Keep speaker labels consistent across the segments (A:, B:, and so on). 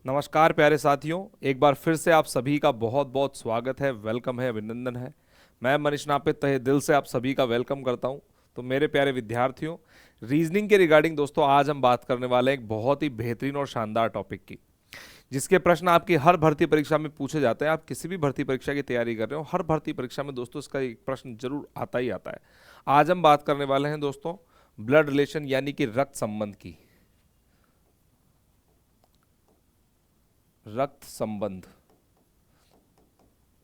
A: नमस्कार प्यारे साथियों, एक बार फिर से आप सभी का बहुत बहुत स्वागत है, वेलकम है, अभिनंदन है। मैं मनीष नापे तहे दिल से आप सभी का वेलकम करता हूं। तो मेरे प्यारे विद्यार्थियों, रीजनिंग के रिगार्डिंग दोस्तों आज हम बात करने वाले हैं एक बहुत ही बेहतरीन और शानदार टॉपिक की, जिसके प्रश्न आपकी हर भर्ती परीक्षा में पूछे जाते हैं। आप किसी भी भर्ती परीक्षा की तैयारी कर रहे हो, हर भर्ती परीक्षा में दोस्तों इसका एक प्रश्न जरूर आता ही आता है। आज हम बात करने वाले हैं दोस्तों ब्लड रिलेशन यानी कि रक्त संबंध की। रक्त संबंध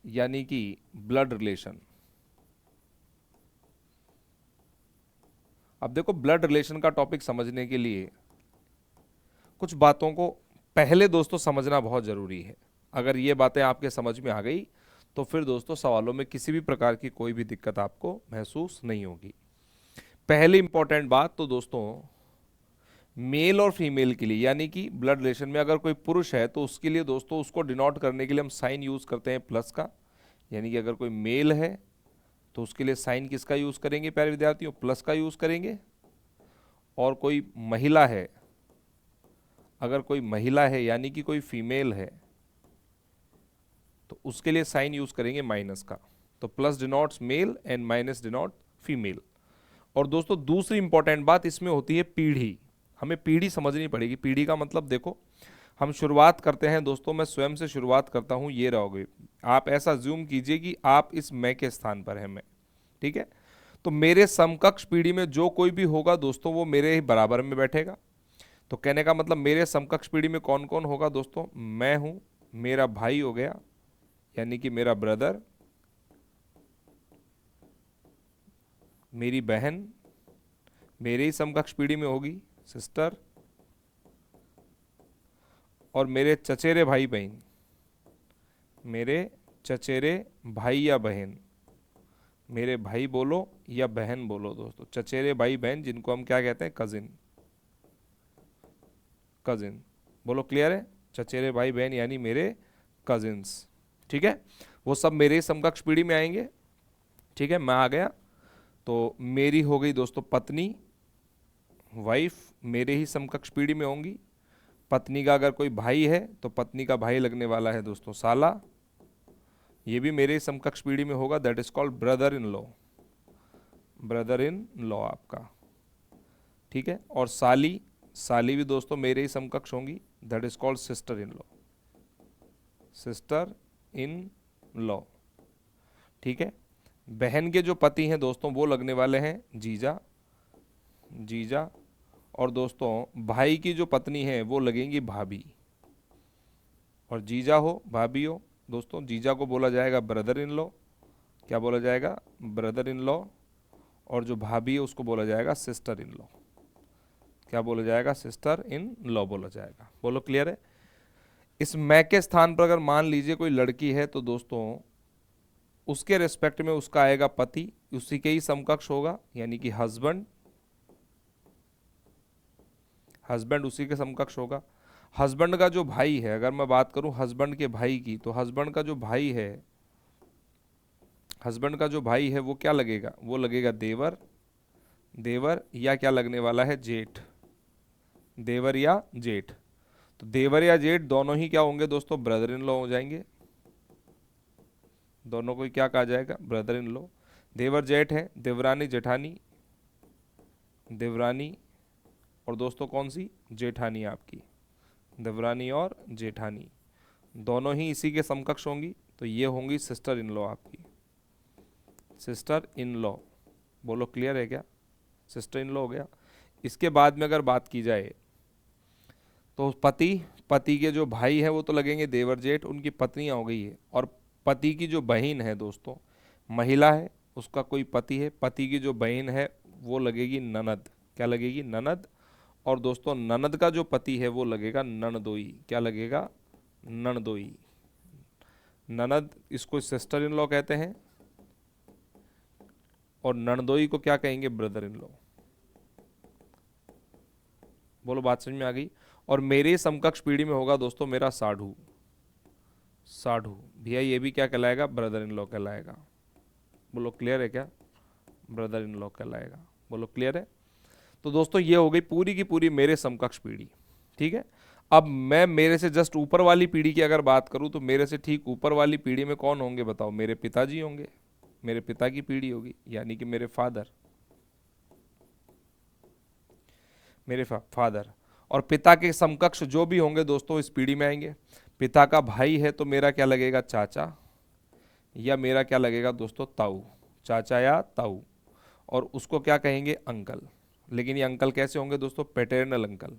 A: यानी कि ब्लड रिलेशन। अब देखो, ब्लड रिलेशन का टॉपिक समझने के लिए कुछ बातों को पहले दोस्तों समझना बहुत जरूरी है। अगर ये बातें आपके समझ में आ गई तो फिर दोस्तों सवालों में किसी भी प्रकार की कोई भी दिक्कत आपको महसूस नहीं होगी। पहली इंपॉर्टेंट बात तो दोस्तों, मेल और फीमेल के लिए यानी कि ब्लड रिलेशन में अगर कोई पुरुष है तो उसके लिए दोस्तों उसको डिनोट करने के लिए हम साइन यूज करते हैं प्लस का। यानी कि अगर कोई मेल है तो उसके लिए साइन किसका यूज करेंगे प्यारे विद्यार्थियों? प्लस का यूज करेंगे। और कोई महिला है, अगर कोई महिला है यानी कि कोई फीमेल है तो उसके लिए साइन यूज करेंगे माइनस का। तो plus denotes male and minus denote female. और दोस्तों दूसरी इंपॉर्टेंट बात इसमें होती है पीढ़ी। हमें पीढ़ी समझनी पड़ेगी। पीढ़ी का मतलब देखो, हम शुरुआत करते हैं दोस्तों, मैं स्वयं से शुरुआत करता हूं, ये रहोगे। आप ऐसा ज्यूम कीजिए कि आप इस मैं के स्थान पर है मैं, ठीक है? तो मेरे समकक्ष पीढ़ी में जो कोई भी होगा दोस्तों वो मेरे ही बराबर में बैठेगा। तो कहने का मतलब मेरे समकक्ष पीढ़ी में कौन कौन होगा दोस्तों? मैं हूं, मेरा भाई हो गया यानी कि मेरा ब्रदर, मेरी बहन मेरे ही समकक्ष पीढ़ी में होगी, सिस्टर, और मेरे चचेरे भाई बहन, मेरे चचेरे भाई या बहन, मेरे भाई बोलो या बहन बोलो दोस्तों, चचेरे भाई बहन जिनको हम क्या कहते हैं? कजिन। कजिन बोलो, क्लियर है? चचेरे भाई बहन यानी मेरे कजिन्स, ठीक है? वो सब मेरे समकक्ष पीढ़ी में आएंगे, ठीक है? मैं आ गया तो मेरी हो गई दोस्तों पत्नी, वाइफ मेरे ही समकक्ष पीढ़ी में होंगी। पत्नी का अगर कोई भाई है तो पत्नी का भाई लगने वाला है दोस्तों साला, ये भी मेरे समकक्ष पीढ़ी में होगा, that is called brother in law. Brother in law आपका, ठीक है? और साली, साली भी दोस्तों मेरे ही समकक्ष होंगी, that is called sister in law. Sister in law, ठीक है? बहन के जो पति हैं दोस्तों वो लगने वाले हैं जीजा, जीजा। और दोस्तों भाई की जो पत्नी है वो लगेंगी भाभी। और जीजा हो भाभी हो दोस्तों, जीजा को बोला जाएगा ब्रदर इन लॉ। क्या बोला जाएगा? Brother in law. और जो भाभी है उसको बोला जाएगा सिस्टर इन लॉ। क्या बोला जाएगा? सिस्टर इन लॉ बोला जाएगा। बोलो, क्लियर है? इस मैं के स्थान पर अगर मान लीजिए कोई लड़की है तो दोस्तों उसके रेस्पेक्ट में उसका आएगा पति, उसी के ही समकक्ष होगा यानी कि हस्बैंड। हस्बैंड उसी के समकक्ष होगा। हस्बैंड का जो भाई है, अगर मैं बात करूं हस्बैंड के भाई की, तो हस्बैंड का जो भाई है, हस्बैंड का जो भाई है वो क्या लगेगा? वो लगेगा देवर। देवर या क्या लगने वाला है? जेठ। देवर या जेठ। तो देवर या जेठ दोनों ही क्या होंगे दोस्तों? ब्रदर इन लॉ हो जाएंगे। दोनों को क्या कहा जाएगा? Brother in law. देवर जेठ है, देवरानी जेठानी, देवरानी। और दोस्तों कौन सी? जेठानी आपकी, देवरानी और जेठानी दोनों ही इसी के समकक्ष होंगी, तो ये होंगी सिस्टर इन लॉ आपकी, सिस्टर इन लॉ। बोलो, क्लियर है क्या? सिस्टर इन लॉ हो गया। इसके बाद में अगर बात की जाए तो पति, पति के जो भाई है वो तो लगेंगे देवर जेठ, उनकी पत्नियां हो गई है। और पति की जो बहन है दोस्तों, महिला है, उसका कोई पति है, पति की जो बहन है वो लगेगी ननद। क्या लगेगी? ननद। और दोस्तों ननद का जो पति है वो लगेगा ननदोई। क्या लगेगा? ननदोई। ननद इसको सिस्टर इन लॉ कहते हैं और ननदोई को क्या कहेंगे? Brother in law. बोलो, बात समझ में आ गई? और मेरे समकक्ष पीढ़ी में होगा दोस्तों मेरा साढ़ू। साढ़ू भैया ये भी क्या कहलाएगा? ब्रदर इन लॉ कहलाएगा। बोलो, क्लियर है क्या? ब्रदर इन लॉ कहलाएगा। बोलो, क्लियर है? तो दोस्तों ये हो गई पूरी की पूरी मेरे समकक्ष पीढ़ी, ठीक है? अब मैं मेरे से जस्ट ऊपर वाली पीढ़ी की अगर बात करूं तो मेरे से ठीक ऊपर वाली पीढ़ी में कौन होंगे बताओ? मेरे पिताजी होंगे, मेरे पिता की पीढ़ी होगी, यानी कि मेरे फादर, मेरे फादर। और पिता के समकक्ष जो भी होंगे दोस्तों इस पीढ़ी में आएंगे। पिता का भाई है तो मेरा क्या लगेगा? चाचा, या मेरा क्या लगेगा दोस्तों? ताऊ, चाचा या ताऊ। और उसको क्या कहेंगे? अंकल। लेकिन ये अंकल कैसे होंगे दोस्तों? Paternal uncle.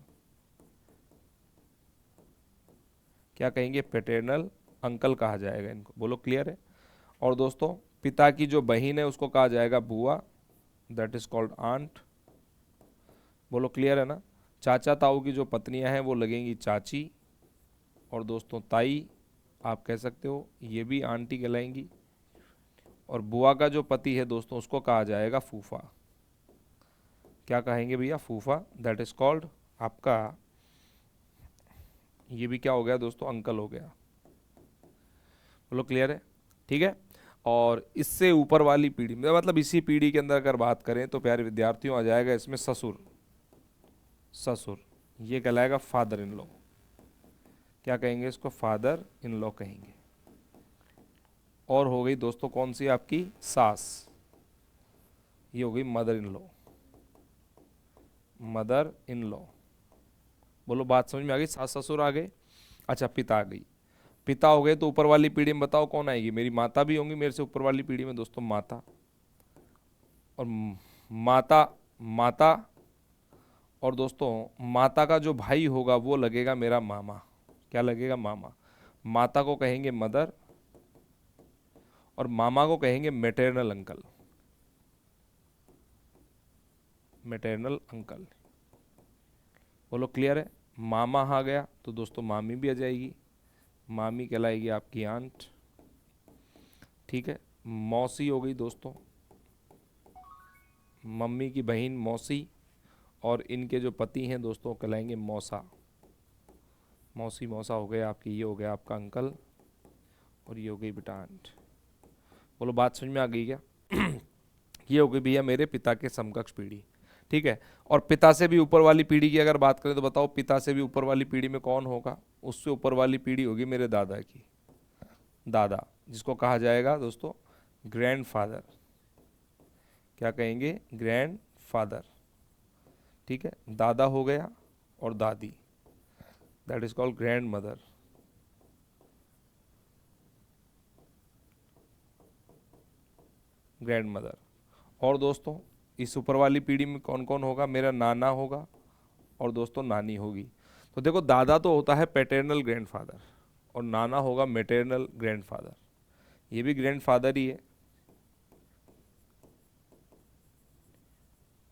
A: क्या कहेंगे? पैटर्नल अंकल कहा जाएगा इनको। बोलो क्लियर है? और दोस्तों पिता की जो बहन है उसको कहा जाएगा बुआ, दैट इज कॉल्ड आंट। बोलो क्लियर है ना? चाचा ताऊ की जो पत्नियां हैं वो लगेंगी चाची, और दोस्तों ताई आप कह सकते हो, ये भी आंटी कहलाएंगी। और बुआ का जो पति है दोस्तों उसको कहा जाएगा फूफा। क्या कहेंगे भैया? फूफा, दैट इज कॉल्ड आपका, ये भी क्या हो गया दोस्तों? अंकल हो गया। बोलो क्लियर है? ठीक है। और इससे ऊपर वाली पीढ़ी में, मतलब इसी पीढ़ी के अंदर अगर बात करें तो प्यारे विद्यार्थियों आ जाएगा इसमें ससुर। ससुर ये कहलाएगा फादर इन लॉ। क्या कहेंगे इसको? फादर इन लॉ कहेंगे। और हो गई दोस्तों कौन सी आपकी? सास, ये हो गई mother in law. Mother in law. बोलो बात समझ में आ गई? सास ससुर आ गए। अच्छा पिता आ गई। पिता हो गए तो ऊपर वाली पीढ़ी में बताओ कौन आएगी? मेरी माता भी होंगी मेरे से ऊपर वाली पीढ़ी में दोस्तों, माता। और माता, माता, और दोस्तों माता का जो भाई होगा वो लगेगा मेरा मामा। क्या लगेगा? मामा। माता को कहेंगे मदर, और मामा को कहेंगे मैटरनल अंकल। Maternal uncle. बोलो क्लियर है? मामा आ गया तो दोस्तों मामी भी आ जाएगी। मामी कहलाएगी आपकी आंट। ठीक है। मौसी हो गई दोस्तों, मम्मी की बहन मौसी। और इनके जो पति हैं दोस्तों कहलाएंगे मौसा। मौसी मौसा हो गए आपकी, ये हो गया आपका अंकल, और ये हो गई बेटा आंट। बोलो बात समझ में आ गई क्या? ये हो गई भैया मेरे पिता के समकक्ष पीढ़ी। ठीक है। और पिता से भी ऊपर वाली पीढ़ी की अगर बात करें तो बताओ पिता से भी ऊपर वाली पीढ़ी में कौन होगा? उससे ऊपर वाली पीढ़ी होगी मेरे दादा की। दादा, जिसको कहा जाएगा दोस्तों ग्रैंडफादर। क्या कहेंगे? ग्रैंडफादर। ठीक है। दादा हो गया, और दादी, that is called grand mother. Grand mother. और दोस्तों इस ऊपर वाली पीढ़ी में कौन कौन होगा? मेरा नाना होगा, और दोस्तों नानी होगी। तो देखो दादा तो होता है पैटर्नल ग्रैंडफादर, और नाना होगा मैटरनल ग्रैंडफादर। ये भी ग्रैंडफादर ही है।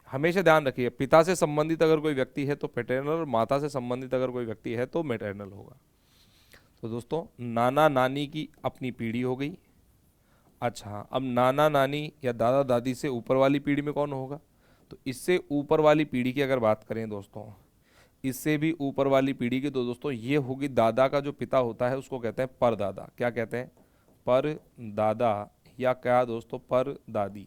A: हमेशा ध्यान रखिए, पिता से संबंधित अगर कोई व्यक्ति है तो पैटर्नल, और माता से संबंधित अगर कोई व्यक्ति है तो मैटरनल होगा। तो दोस्तों नाना नानी की अपनी पीढ़ी हो गई। अच्छा, अब नाना नानी या दादा दादी से ऊपर वाली पीढ़ी में कौन होगा? तो इससे ऊपर वाली पीढ़ी की अगर बात करें दोस्तों, इससे भी ऊपर वाली पीढ़ी की, तो दोस्तों ये होगी दादा का जो पिता होता है उसको कहते हैं परदादा। क्या कहते हैं? परदादा, या क्या दोस्तों? परदादी।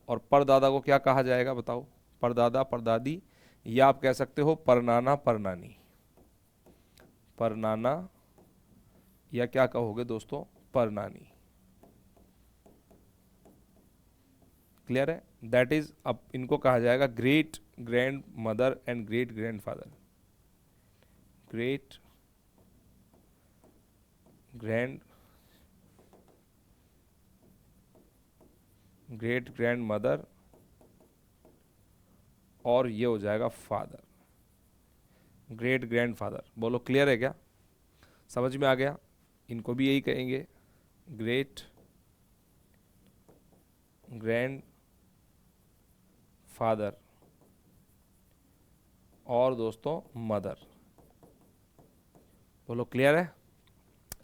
A: और परदादा को क्या कहा जाएगा बताओ? परदादा परदादी, या आप कह सकते हो परनाना परनानी। परनाना, या क्या कहोगे दोस्तों? परनानी। क्लियर है? दैट इज, अब इनको कहा जाएगा great grand mother and great grand father. Great grand, great grand mother, और ये हो जाएगा फादर, ग्रेट ग्रैंड फादर। बोलो क्लियर है क्या? समझ में आ गया? इनको भी यही कहेंगे, ग्रेट ग्रैंड फादर, और दोस्तों मदर। बोलो क्लियर है?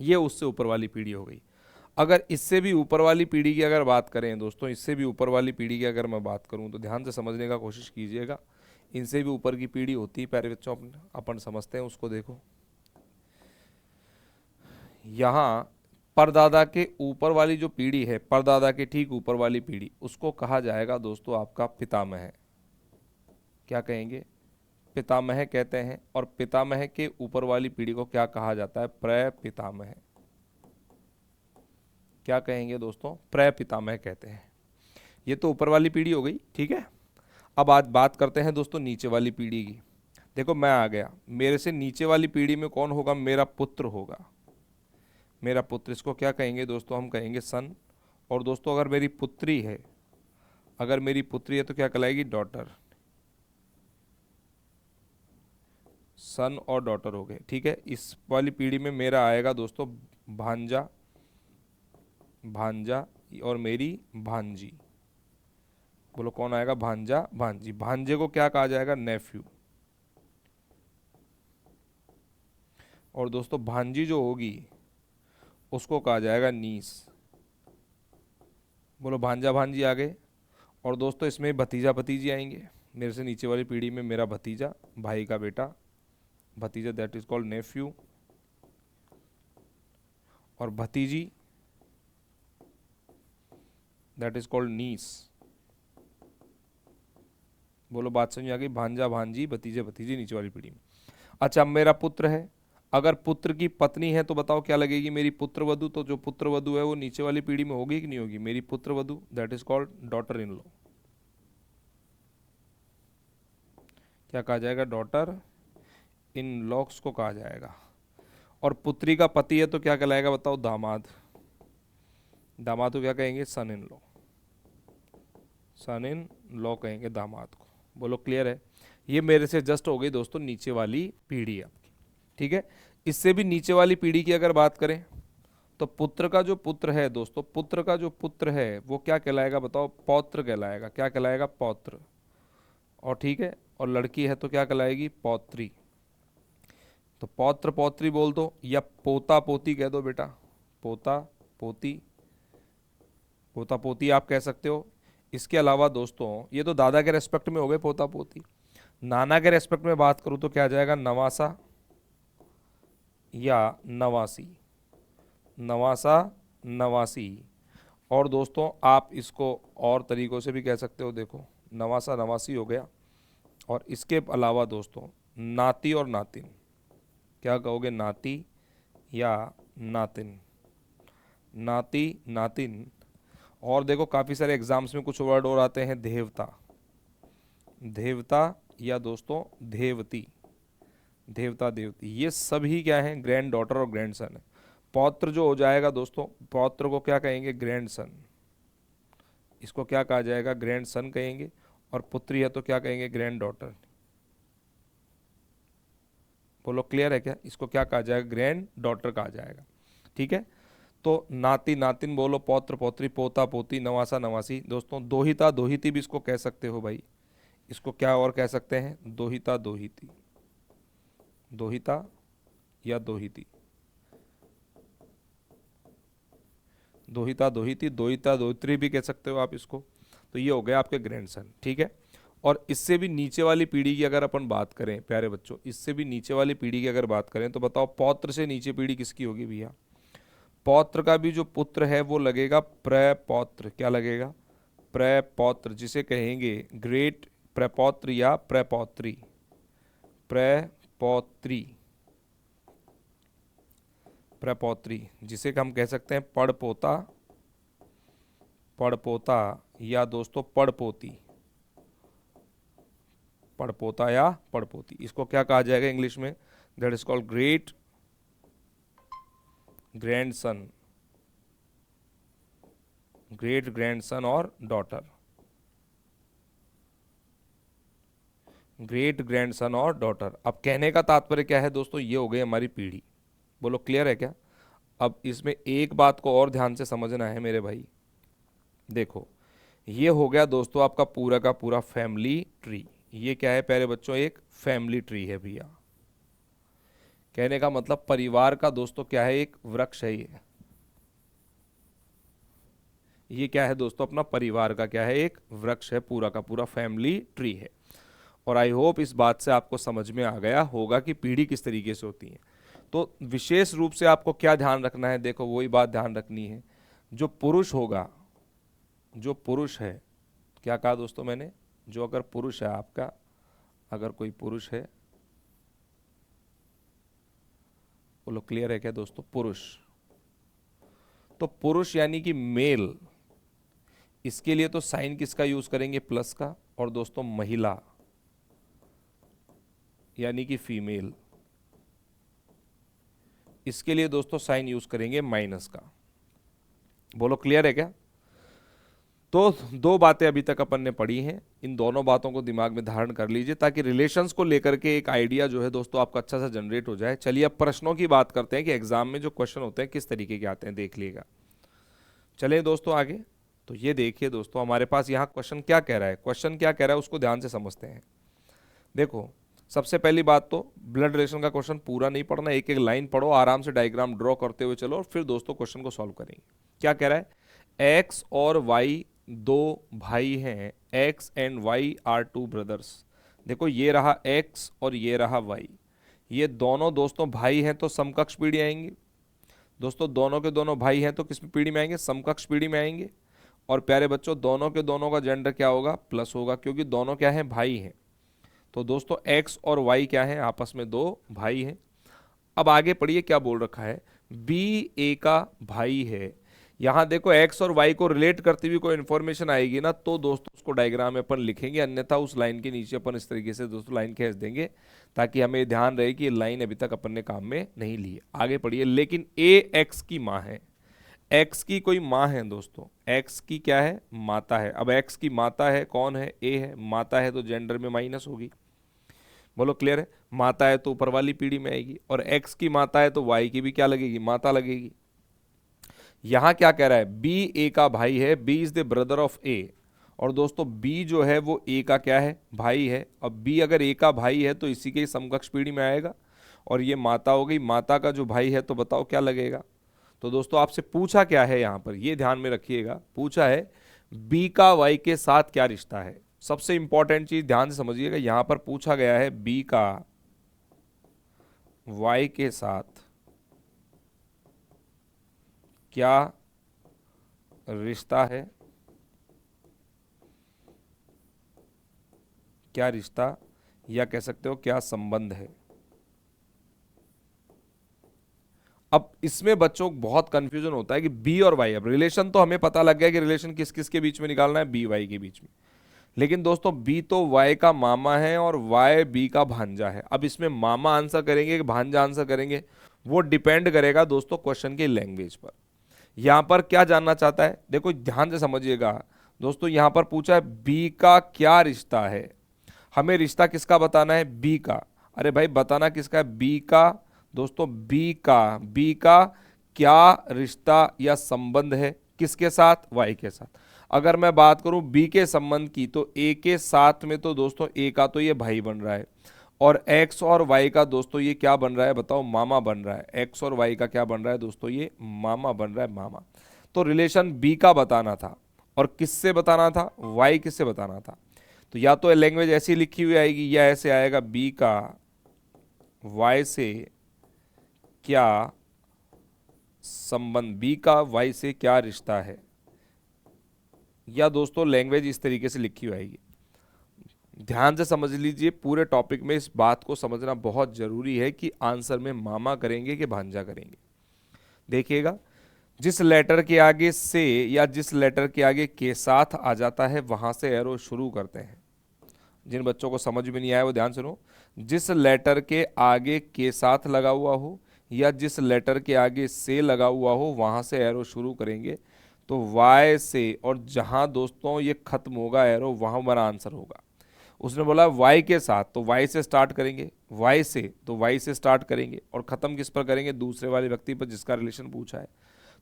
A: ये उससे ऊपर वाली पीढ़ी हो गई। अगर इससे भी ऊपर वाली पीढ़ी की अगर बात करें दोस्तों, इससे भी ऊपर वाली पीढ़ी की अगर मैं बात करूं तो ध्यान से समझने का कोशिश कीजिएगा। इनसे भी ऊपर की पीढ़ी होती है प्यारे बच्चों, अपन समझते हैं उसको। देखो यहाँ परदादा के ऊपर वाली जो पीढ़ी है, परदादा के ठीक ऊपर वाली पीढ़ी, उसको कहा जाएगा दोस्तों आपका पितामह है। क्या कहेंगे? पितामह कहते हैं, और पितामह के ऊपर वाली पीढ़ी को क्या कहा जाता है? प्रपितामह। क्या कहेंगे दोस्तों? प्रपितामह कहते हैं। ये तो ऊपर वाली पीढ़ी हो गई, ठीक है। अब आज बात करते हैं दोस्तों नीचे वाली पीढ़ी की। देखो मैं आ गया, मेरे से नीचे वाली पीढ़ी में कौन होगा? मेरा पुत्र होगा। मेरा पुत्र, इसको क्या कहेंगे दोस्तों? हम कहेंगे सन। और दोस्तों अगर मेरी पुत्री है, अगर मेरी पुत्री है तो क्या कहलाएगी? डॉटर। सन और डॉटर हो गए, ठीक है। इस वाली पीढ़ी में मेरा आएगा दोस्तों भांजा, भांजा और मेरी भांजी। बोलो कौन आएगा? भांजा, भांजी। भांजे को क्या कहा जाएगा? नेफ्यू। और दोस्तों भांजी जो होगी उसको कहा जाएगा नीस। बोलो भांजा भांजी आ गए। और दोस्तों इसमें भतीजा भतीजी आएंगे। मेरे से नीचे वाली पीढ़ी में मेरा भतीजा, भाई का बेटा, भतीजा, दैट इज कॉल्ड नेफ्यू। और भतीजी, दैट इज कॉल्ड नीस। बोलो बात समझ आ गई? भांजा भांजी, भतीजे भतीजी नीचे वाली पीढ़ी में। अच्छा, अब मेरा पुत्र है, अगर पुत्र की पत्नी है तो बताओ क्या लगेगी? मेरी पुत्रवधू। तो जो पुत्रवधू है वो नीचे वाली पीढ़ी में होगी कि नहीं होगी? मेरी पुत्रवधू, that is called daughter in law. क्या कहा जाएगा? डॉटर इन लॉक्स को कहा जाएगा। और पुत्री का पति है तो क्या कहलाएगा? बताओ? दामाद। दामाद को क्या कहेंगे? सन in law. Sun in law कहेंगे दामाद को। बोलो क्लियर है? ये मेरे से जस्ट हो गई दोस्तों नीचे वाली पीढ़ी आपकी, ठीक है। इससे भी नीचे वाली पीढ़ी की अगर बात करें तो पुत्र का जो पुत्र है दोस्तों, पुत्र का जो पुत्र है वो क्या कहलाएगा? बताओ? पौत्र कहलाएगा। क्या कहलाएगा? पौत्र। और ठीक है, और लड़की है तो क्या कहलाएगी? पौत्री। तो पौत्र पौत्री बोल दो, या पोता पोती कह दो बेटा। पोता पोती, पोता पोती आप कह सकते हो। इसके अलावा दोस्तों ये तो दादा के रेस्पेक्ट में हो गए पोता पोती। नाना के रेस्पेक्ट में बात करूं तो क्या आ जाएगा? नवासा या नवासी। नवासा, नवासी। और दोस्तों आप इसको और तरीकों से भी कह सकते हो। देखो नवासा नवासी हो गया। और इसके अलावा दोस्तों नाती और नातिन, क्या कहोगे? नाती या नातिन। नाती, नातिन। और देखो काफ़ी सारे एग्जाम्स में कुछ वर्ड और आते हैं। देवता, देवता या दोस्तों देवती। देवता देवती, ये सभी क्या हैं? ग्रैंड डॉटर और ग्रैंड सन है। पौत्र जो हो जाएगा दोस्तों, पौत्र को क्या कहेंगे? Grand son. इसको क्या कहा जाएगा? ग्रैंड सन कहेंगे। और पुत्री है तो क्या कहेंगे? Grand daughter. बोलो क्लियर है क्या? इसको क्या कहा जाएगा? ग्रैंड डॉटर कहा जाएगा, ठीक है। तो नाती नातिन बोलो, पौत्र पौत्री, पोता पोती, नवासा नवासी। दोस्तों दोहिता दोहिती भी इसको कह सकते हो भाई। इसको क्या और कह सकते हैं? दोहिता दोहिती। दोहिता या दोहिती। दोहिता दोहिती, दोहिता दोहित्री भी कह सकते हो आप इसको। तो ये हो गया आपके ग्रैंडसन, ठीक है। और इससे भी नीचे वाली पीढ़ी की अगर अपन बात करें प्यारे बच्चों, इससे भी नीचे वाली पीढ़ी की अगर बात करें तो बताओ पौत्र से नीचे पीढ़ी किसकी होगी भैया? पौत्र का भी जो पुत्र है वो लगेगा प्रपौत्र। क्या लगेगा? प्रपौत्र, जिसे कहेंगे ग्रेट प्रपौत्र या प्रपौत्री। प्रपौत्री, प्रपौत्री, जिसे हम कह सकते हैं पड़पोता, पड़पोता या दोस्तों पड़पोती। पड़पोता या पड़पोती, इसको क्या कहा जाएगा इंग्लिश में? That is called great grandson, great grandson और डॉटर। ग्रेट ग्रैंडसन और डॉटर। अब कहने का तात्पर्य क्या है दोस्तों? ये हो गई हमारी पीढ़ी। बोलो क्लियर है क्या? अब इसमें एक बात को और ध्यान से समझना है मेरे भाई। देखो ये हो गया दोस्तों आपका पूरा का पूरा फैमिली ट्री। ये क्या है प्यारे बच्चों? एक फैमिली ट्री है भैया। कहने का मतलब परिवार का दोस्तों क्या है? एक वृक्ष है ये क्या है दोस्तों? अपना परिवार का क्या है? एक वृक्ष है, पूरा का पूरा फैमिली ट्री है। और आई होप इस बात से आपको समझ में आ गया होगा कि पीढ़ी किस तरीके से होती है। तो विशेष रूप से आपको क्या ध्यान रखना है? देखो वही बात ध्यान रखनी है, जो पुरुष होगा, जो पुरुष है, क्या कहा दोस्तों मैंने? जो अगर पुरुष है आपका, अगर कोई पुरुष है, बोलो क्लियर है क्या दोस्तों? पुरुष, तो पुरुष यानी कि मेल, इसके लिए तो साइन किसका यूज करेंगे? प्लस का। और दोस्तों महिला यानी कि फीमेल, इसके लिए दोस्तों साइन यूज करेंगे माइनस का। बोलो क्लियर है क्या? तो दो बातें अभी तक अपन ने पढ़ी हैं, इन दोनों बातों को दिमाग में धारण कर लीजिए ताकि रिलेशंस को लेकर के एक आइडिया जो है दोस्तों आपका अच्छा सा जनरेट हो जाए। चलिए अब प्रश्नों की बात करते हैं कि एग्जाम में जो क्वेश्चन होते हैं किस तरीके के आते हैं, देख लीजिएगा। चलिए दोस्तों आगे, तो ये देखिए दोस्तों हमारे पास यहाँ क्वेश्चन क्या कह रहा है, क्वेश्चन क्या कह रहा है उसको ध्यान से समझते हैं। देखो सबसे पहली बात तो ब्लड रिलेशन का क्वेश्चन पूरा नहीं पढ़ना, एक एक लाइन पढ़ो, आराम से डायग्राम ड्रॉ करते हुए चलो और फिर दोस्तों क्वेश्चन को सॉल्व करेंगे। क्या कह रहा है? एक्स और वाई दो भाई हैं, X and Y are two brothers. देखो ये रहा एक्स और ये रहा वाई, ये दोनों दोस्तों भाई हैं तो समकक्ष पीढ़ी आएंगे। दोस्तों दोनों के दोनों भाई हैं तो किस पीढ़ी में आएंगे? समकक्ष पीढ़ी में आएंगे। और प्यारे बच्चों दोनों के दोनों का जेंडर क्या होगा? प्लस होगा, क्योंकि दोनों क्या हैं? भाई हैं। तो दोस्तों x और y क्या है? आपस में दो भाई हैं। अब आगे पढ़िए क्या बोल रखा है, b a का भाई है। यहां देखो x और y को रिलेट करती हुई कोई इंफॉर्मेशन आएगी ना तो दोस्तों उसको डायग्राम में अपन लिखेंगे, अन्यथा उस लाइन के नीचे अपन इस तरीके से दोस्तों लाइन खींच देंगे ताकि हमें ध्यान रहे कि ये लाइन अभी तक अपन ने काम में नहीं ली है। आगे पढ़िए, लेकिन a x की माँ है, x की कोई माँ है दोस्तों, x की क्या है? माता है। अब x की माता है, कौन है? a है। माता है तो जेंडर में माइनस होगी। बोलो क्लियर है? माता है तो ऊपर वाली पीढ़ी में आएगी, और x की माता है तो y की भी क्या लगेगी? माता लगेगी। यहां क्या कह रहा है? b a का भाई है, b is the brother of a, और दोस्तों b जो है वो a का क्या है? भाई है। अब b अगर a का भाई है तो इसी के समकक्ष पीढ़ी में आएगा, और ये माता हो गई, माता का जो भाई है तो बताओ क्या लगेगा? तो दोस्तों आपसे पूछा क्या है यहां पर, ये ध्यान में रखिएगा, पूछा है b का y के साथ क्या रिश्ता है। सबसे इंपॉर्टेंट चीज ध्यान से समझिएगा, यहां पर पूछा गया है b का y के साथ क्या रिश्ता है, क्या रिश्ता या कह सकते हो क्या संबंध है। अब इसमें बच्चों को बहुत कंफ्यूजन होता है कि बी और वाई, अब रिलेशन तो हमें पता लग गया कि रिलेशन किस किस के बीच में निकालना है, बी वाई के बीच में, लेकिन दोस्तों बी तो वाई का मामा है और वाई बी का भांजा है। अब इसमें मामा आंसर करेंगे कि भांजा आंसर करेंगे, वो डिपेंड करेगा दोस्तों क्वेश्चन की लैंग्वेज पर। यहां पर क्या जानना चाहता है, देखो ध्यान से समझिएगा दोस्तों, यहां पर पूछा है बी का क्या रिश्ता है, हमें रिश्ता किसका बताना है? बी का। अरे भाई बताना किसका है? बी का। दोस्तों बी का क्या रिश्ता या संबंध है, किसके साथ? वाई के साथ। अगर मैं बात करूं बी के संबंध की तो ए के साथ में तो दोस्तों ए का तो ये भाई बन रहा है, और एक्स और वाई का दोस्तों ये क्या बन रहा है? बताओ, मामा बन रहा है। एक्स और वाई का क्या बन रहा है दोस्तों? ये मामा बन रहा है, मामा। तो रिलेशन बी का बताना था, और किससे बताना था? वाई किससे बताना था? तो या तो लैंग्वेज ऐसी लिखी हुई आएगी या ऐसे आएगा, बी का वाई से क्या संबंध, बी का वाई से क्या रिश्ता है, या दोस्तों लैंग्वेज इस तरीके से लिखी हुई आएगी। ध्यान से समझ लीजिए, पूरे टॉपिक में इस बात को समझना बहुत जरूरी है कि आंसर में मामा करेंगे कि भांजा करेंगे। देखिएगा, जिस लेटर के आगे से या जिस लेटर के आगे के साथ आ जाता है वहां से एरो शुरू करते हैं। जिन बच्चों को समझ में नहीं आया वो ध्यान सुनो, जिस लेटर के आगे के साथ लगा हुआ हो या जिस लेटर के आगे से लगा हुआ हो वहां से एरो शुरू करेंगे तो वाई से, और जहां दोस्तों ये खत्म होगा एरो वहां हमारा आंसर होगा। उसने बोला वाई के साथ तो वाई से स्टार्ट करेंगे, वाई से तो वाई से स्टार्ट करेंगे, और खत्म किस पर करेंगे? दूसरे वाले व्यक्ति पर जिसका रिलेशन पूछा है।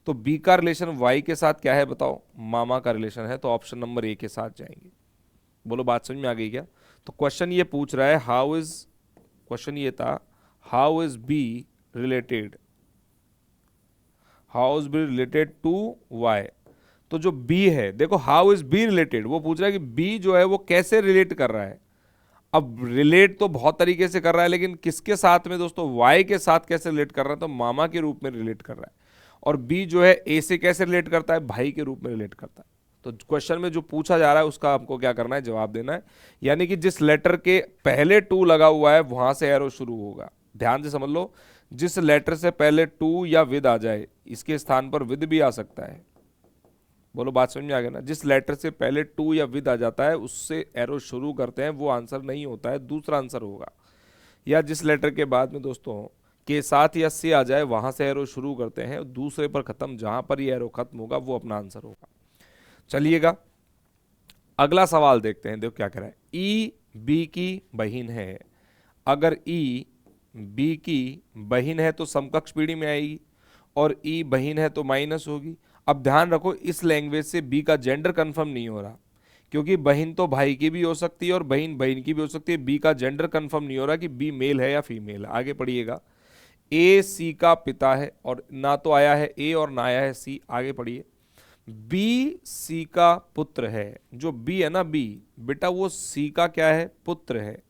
A: तो बी का रिलेशन वाई के साथ क्या है बताओ? मामा का रिलेशन है, तो ऑप्शन नंबर ए के साथ जाएंगे। बोलो बात समझ में आ गई क्या? तो क्वेश्चन ये पूछ रहा है हाउ इज, क्वेश्चन ये था how is B related, how is B related to Y. तो जो बी है, देखो हाउ इज बी रिलेटेड, वो पूछ रहा है कि बी जो है वो कैसे रिलेट कर रहा है। अब रिलेट तो बहुत तरीके से कर रहा है, लेकिन किसके साथ में दोस्तों? वाई के साथ कैसे रिलेट कर रहा है? तो मामा के रूप में रिलेट कर रहा है। और बी जो है ए से कैसे रिलेट करता है? भाई के रूप में रिलेट करता है। तो क्वेश्चन में जो पूछा जा रहा है उसका हमको क्या करना है, जवाब देना है। यानी कि जिस लेटर के पहले टू लगा हुआ है वहां से एरो शुरू होगा। ध्यान से समझ लो, जिस लेटर से पहले टू या विद आ जाए, इसके स्थान पर विद भी आ सकता है। बोलो बात समझ में आ गया ना। जिस लेटर से पहले टू या विद आ जाता है उससे एरो शुरू करते हैं, वो आंसर नहीं होता है, दूसरा आंसर होगा। या जिस लेटर के बाद में दोस्तों के साथ या से आ जाए वहां से एरो शुरू करते हैं, दूसरे पर खत्म, जहां पर ये एरो खत्म होगा वो अपना आंसर होगा। चलिएगा अगला सवाल देखते हैं। देखो क्या कह रहा है, ई बी की बहिन है। अगर ई बी की बहिन है तो समकक्ष पीढ़ी में आएगी, और ई बहिन है तो माइनस होगी। अब ध्यान रखो, इस लैंग्वेज से बी का जेंडर कंफर्म नहीं हो रहा, क्योंकि बहन तो भाई की भी हो सकती है और बहन बहन की भी हो सकती है। बी का जेंडर कंफर्म नहीं हो रहा कि बी मेल है या फीमेल है। आगे पढ़िएगा, ए सी का पिता है, और ना तो आया है ए और ना आया है सी। आगे पढ़िए, बी सी का पुत्र है। जो बी है ना, बी बेटा वो सी का क्या है, पुत्र है।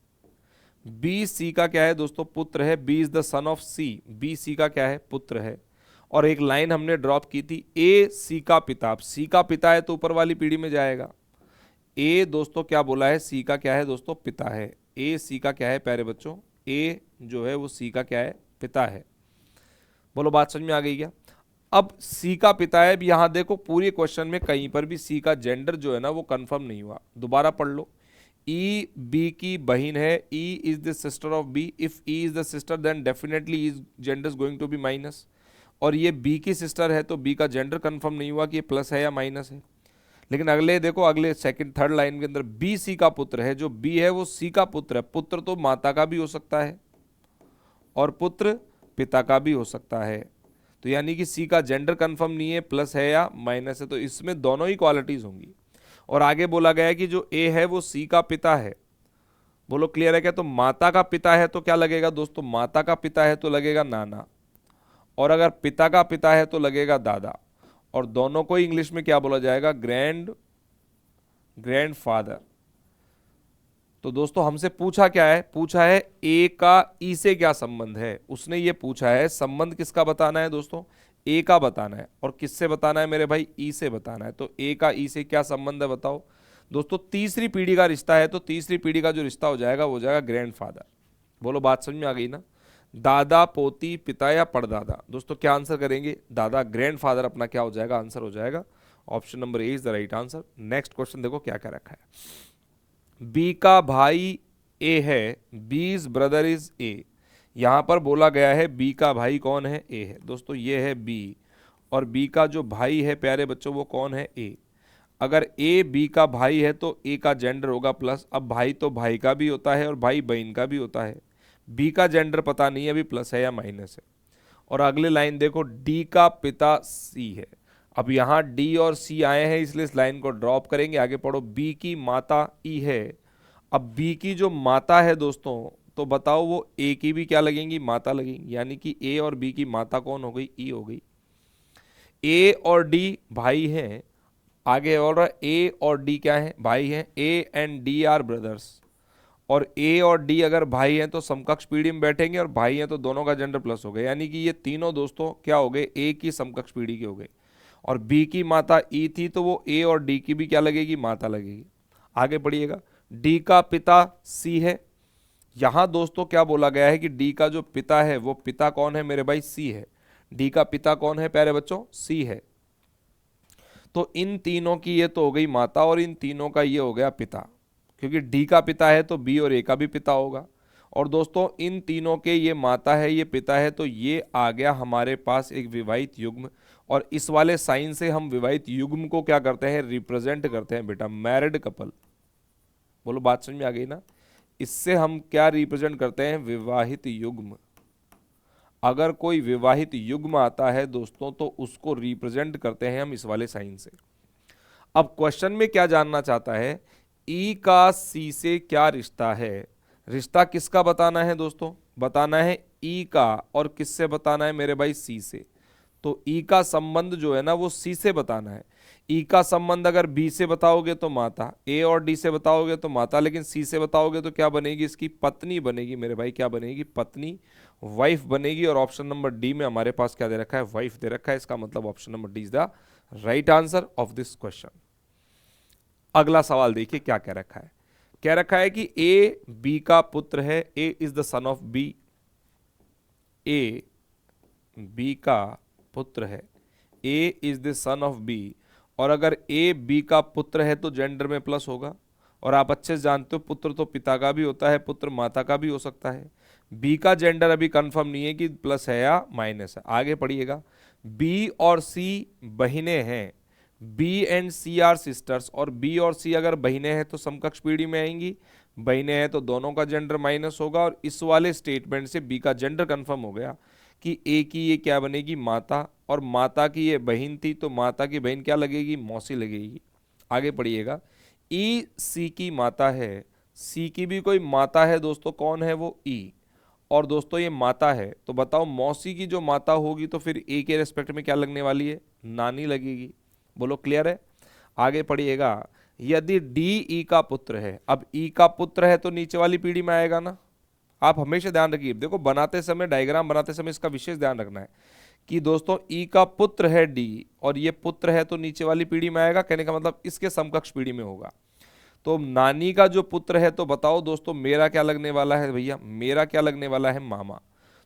A: बी सी का क्या है दोस्तों, पुत्र है। B is the son of C, B C का क्या है, पुत्र है। और एक लाइन हमने ड्रॉप की थी, ए सी का पिता। अब सी का पिता है तो ऊपर वाली पीढ़ी में जाएगा। ए दोस्तों क्या बोला है, सी का क्या है दोस्तों, पिता है। ए सी का क्या है प्यारे बच्चों, ए जो है वो सी का क्या है, पिता है। बोलो बात समझ में आ गई क्या। अब सी का पिता है। अब यहां देखो पूरे क्वेश्चन में कहीं पर भी सी का जेंडर जो है ना वो कंफर्म नहीं हुआ। दोबारा पढ़ लो, ई बी की बहन है, E is the sister of B. If E is the sister then definitely is gender is going to be minus. और ये बी की सिस्टर है तो बी का जेंडर कंफर्म नहीं हुआ कि ये प्लस है या माइनस है। लेकिन अगले देखो, अगले सेकंड थर्ड लाइन के अंदर बी सी का पुत्र है। जो बी है वो सी का पुत्र है। पुत्र तो माता का भी हो सकता है और पुत्र पिता का भी हो सकता है। तो यानी कि सी का जेंडर कंफर्म नहीं है, प्लस है या माइनस है, तो इसमें दोनों ही क्वालिटीज होंगी। और आगे बोला गया है कि जो ए है वो सी का पिता है। बोलो क्लियर है क्या। तो माता का पिता है तो क्या लगेगा दोस्तों, माता का पिता है तो लगेगा नाना, और अगर पिता का पिता है तो लगेगा दादा। और दोनों को इंग्लिश में क्या बोला जाएगा, ग्रैंडफादर। तो दोस्तों हमसे पूछा क्या है, पूछा है ए का ई से क्या संबंध है। उसने ये पूछा है संबंध किसका बताना है दोस्तों, ए का बताना है। और किससे बताना है मेरे भाई, ई से बताना है। तो ए का ई से क्या संबंध है बताओ दोस्तों, तीसरी पीढ़ी का रिश्ता है। तो तीसरी पीढ़ी का जो रिश्ता हो जाएगा वो जाएगा ग्रैंडफादर। बोलो बात समझ में आ गई ना। दादा पोती पिता या परदादा, दोस्तों क्या आंसर करेंगे, दादा। ग्रैंडफादर अपना क्या हो जाएगा, आंसर हो जाएगा। Option number A is the right answer. Next question देखो क्या क्या रखा है। बी का भाई ए है, B is brother is A. यहां पर बोला गया है बी का भाई कौन है, ए है। दोस्तों ये है बी, और बी का जो भाई है प्यारे बच्चों वो कौन है, ए। अगर ए बी का भाई है तो ए का जेंडर होगा प्लस। अब भाई तो भाई का भी होता है और भाई बहन का भी होता है। बी का जेंडर पता नहीं है अभी, प्लस है या माइनस है। और अगले लाइन देखो, डी का पिता सी है। अब यहाँ डी और सी आए हैं इसलिए इस लाइन को ड्रॉप करेंगे। आगे पढ़ो, बी की माता ई है। अब बी की जो माता है दोस्तों, तो बताओ वो ए की भी क्या लगेंगी, माता लगेंगी। यानी कि ए और बी की माता कौन हो गई, ई हो गई। ए और डी भाई हैं। आगे और ए और डी क्या है, भाई हैं। A and D R brothers. और ए और डी अगर भाई हैं तो समकक्ष पीढ़ी में बैठेंगे, और भाई हैं तो दोनों का जेंडर प्लस हो गया। यानी कि ये तीनों दोस्तों क्या हो गए, ए की समकक्ष पीढ़ी के हो गए। और बी की माता ई थी तो वो ए और डी की भी क्या लगेगी, माता लगेगी। आगे बढ़िएगा, डी का पिता सी है। यहां दोस्तों क्या बोला गया है कि डी का जो पिता है वो पिता कौन है मेरे भाई, सी है। डी का पिता कौन है प्यारे बच्चों, सी है। तो इन तीनों की ये तो हो गई माता, और इन तीनों का ये हो गया पिता। क्योंकि डी का पिता है तो बी और ए का भी पिता होगा। और दोस्तों इन तीनों के ये माता है ये पिता है, तो ये आ गया हमारे पास एक विवाहित युग्म। और इस वाले साइन से हम विवाहित युग्म को क्या करते हैं, रिप्रेजेंट करते हैं बेटा, मैरिड कपल। बोलो बात समझ में आ गई ना। इससे हम क्या रिप्रेजेंट करते हैं, विवाहित युग्म। अगर कोई विवाहित युग्म आता है दोस्तों तो उसको रिप्रेजेंट करते हैं हम इस वाले साइन से। अब क्वेश्चन में क्या जानना चाहता है, ई का सी से क्या रिश्ता है। रिश्ता किसका बताना है दोस्तों, बताना है ई का, और किससे बताना है मेरे भाई, सी से। तो ई का संबंध जो है ना वो सी से बताना है। ई का संबंध अगर बी से बताओगे तो माता, ए और डी से बताओगे तो माता, लेकिन सी से बताओगे तो क्या बनेगी, इसकी पत्नी बनेगी मेरे भाई। क्या बनेगी, पत्नी, वाइफ बनेगी। और ऑप्शन नंबर डी में हमारे पास क्या दे रखा है, वाइफ दे रखा है। इसका मतलब option number D is the right answer of this question. अगला सवाल देखिए क्या कह रखा है। कह रखा है कि ए बी का पुत्र है, A is the son of B, A B का पुत्र है, A is the son of B, और अगर ए बी का पुत्र है तो जेंडर में प्लस होगा, और आप अच्छे से जानते हो पुत्र तो पिता का भी होता है, पुत्र माता का भी हो सकता है। बी का जेंडर अभी कंफर्म नहीं है कि प्लस है या माइनस है, आगे पढ़िएगा। बी और सी बहिनें हैं, B and C are sisters, और बी और सी अगर बहिनें हैं तो समकक्ष पीढ़ी में आएंगी, बहिनें हैं तो दोनों का जेंडर माइनस होगा, और इस वाले स्टेटमेंट से बी का जेंडर कंफर्म हो गया कि ए की ये क्या बनेगी, माता, और माता की ये बहन थी तो माता की बहन क्या लगेगी, मौसी लगेगी। आगे पढ़िएगा। ई सी की माता है, सी की भी कोई माता है दोस्तों, कौन है वो, ई, और दोस्तों ये माता है, तो बताओ मौसी की जो माता होगी तो फिर ए के रेस्पेक्ट में क्या लगने वाली है, नानी लगेगी। बोलो क्लियर है। आगे पढ़िएगा। यदि डी ई का पुत्र है, अब ई का पुत्र है तो नीचे वाली पीढ़ी में आएगा ना, आप हमेशा ध्यान रखिए, देखो बनाते समय, डायग्राम बनाते समय इसका विशेष ध्यान रखना है कि दोस्तों ई का पुत्र है डी, और ये पुत्र है तो नीचे वाली पीढ़ी में आएगा, कहने का मतलब इसके समकक्ष पीढ़ी में होगा। तो नानी का जो पुत्र है तो बताओ दोस्तों मेरा क्या लगने वाला है भैया, मेरा क्या लगने वाला है, मामा।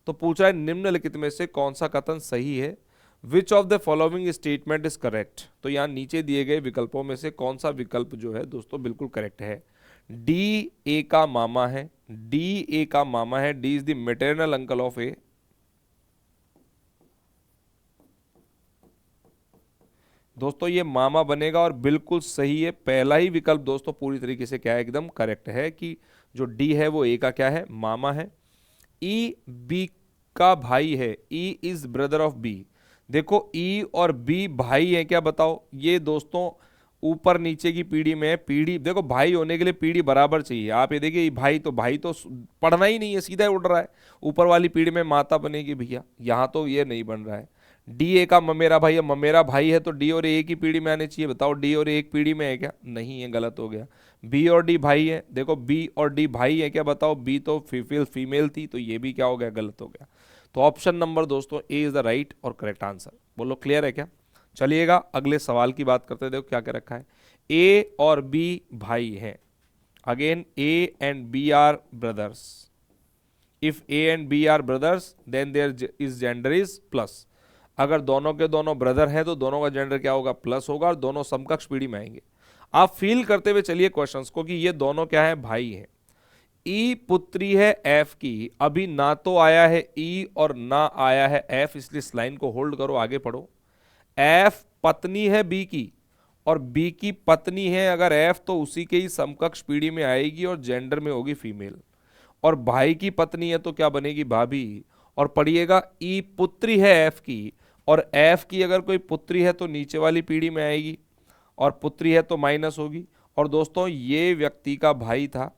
A: तो पूछा है निम्नलिखित में से कौन सा कथन सही है, which of the following statement is correct. तो यहाँ नीचे दिए गए विकल्पों में से कौन सा विकल्प जो है दोस्तों बिल्कुल करेक्ट है। डी ए का मामा है, डी ए का मामा है, D is the maternal uncle of A. दोस्तों ये मामा बनेगा और बिल्कुल सही है, पहला ही विकल्प दोस्तों पूरी तरीके से क्या है, एकदम करेक्ट है कि जो डी है वो ए का क्या है, मामा है। ई बी का भाई है, E is brother of B. देखो ई और बी भाई है क्या, बताओ, ये दोस्तों ऊपर नीचे की पीढ़ी में, पीढ़ी देखो भाई होने के लिए पीढ़ी बराबर चाहिए। आप ये देखिए भाई तो पढ़ना ही नहीं है, सीधा उड़ रहा है, ऊपर वाली पीढ़ी में माता बनेगी भैया, यहाँ तो ये नहीं बन रहा है। डी ए का ममेरा भाई है, ममेरा भाई है तो डी और ए की पीढ़ी में आने चाहिए, बताओ डी और ए एक पीढ़ी में है क्या, नहीं है, गलत हो गया। बी और डी भाई है, देखो बी और डी भाई है क्या, बताओ, बी तो फीमेल थी तो ये भी क्या हो गया, गलत हो गया। तो ऑप्शन नंबर दोस्तों ए इज द राइट और करेक्ट आंसर। बोलो क्लियर है क्या। चलिएगा अगले सवाल की बात करते हैं, देखो क्या क्या रखा है। ए और बी भाई हैं, again A and B are brothers, if A and B are brothers then there is gender is plus. अगर दोनों के दोनों ब्रदर हैं तो दोनों का जेंडर क्या होगा, प्लस होगा, और दोनों समकक्ष पीढ़ी में आएंगे। आप फील करते हुए चलिए क्वेश्चंस को कि ये दोनों क्या है, भाई हैं। ई पुत्री है एफ की, अभी ना तो आया है ई और ना आया है एफ, इसलिए इस लाइन को होल्ड करो, आगे पढ़ो। एफ पत्नी है बी की, और बी की पत्नी है अगर एफ तो उसी के ही समकक्ष पीढ़ी में आएगी और जेंडर में होगी फीमेल, और भाई की पत्नी है तो क्या बनेगी, भाभी। और पढ़िएगा ई पुत्री है एफ की, और एफ की अगर कोई पुत्री है तो नीचे वाली पीढ़ी में आएगी, और पुत्री है तो माइनस होगी। और दोस्तों ये व्यक्ति का भाई था,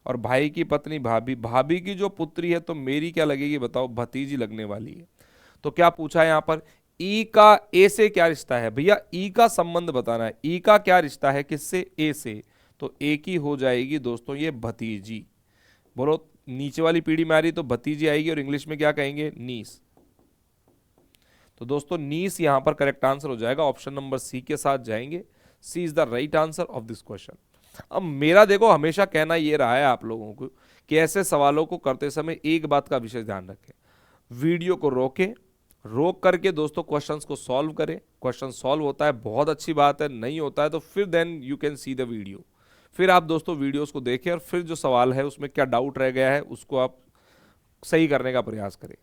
A: और भाई की पत्नी भाभी, भाभी की जो पुत्री है तो मेरी क्या लगेगी, बताओ, भतीजी लगने वाली है। तो क्या पूछा है यहाँ पर, ई का ए से क्या रिश्ता है, भैया ई का संबंध बताना है, ई का क्या रिश्ता है किससे, ए से, तो ए की हो जाएगी दोस्तों ये भतीजी। बोलो नीचे वाली पीढ़ी में आ रही तो भतीजी आएगी, और इंग्लिश में क्या कहेंगे, नीस। तो दोस्तों नीस यहां पर करेक्ट आंसर हो जाएगा, ऑप्शन नंबर सी के साथ जाएंगे, C is the right answer of this question. अब मेरा देखो हमेशा कहना ये रहा है आप लोगों को कि ऐसे सवालों को करते समय एक बात का विशेष ध्यान रखें, वीडियो को रोक करके दोस्तों क्वेश्चंस को सॉल्व करें। क्वेश्चन सॉल्व होता है बहुत अच्छी बात है, नहीं होता है तो फिर then you can see the video, फिर आप दोस्तों वीडियोस को देखें और फिर जो सवाल है उसमें क्या डाउट रह गया है उसको आप सही करने का प्रयास करें।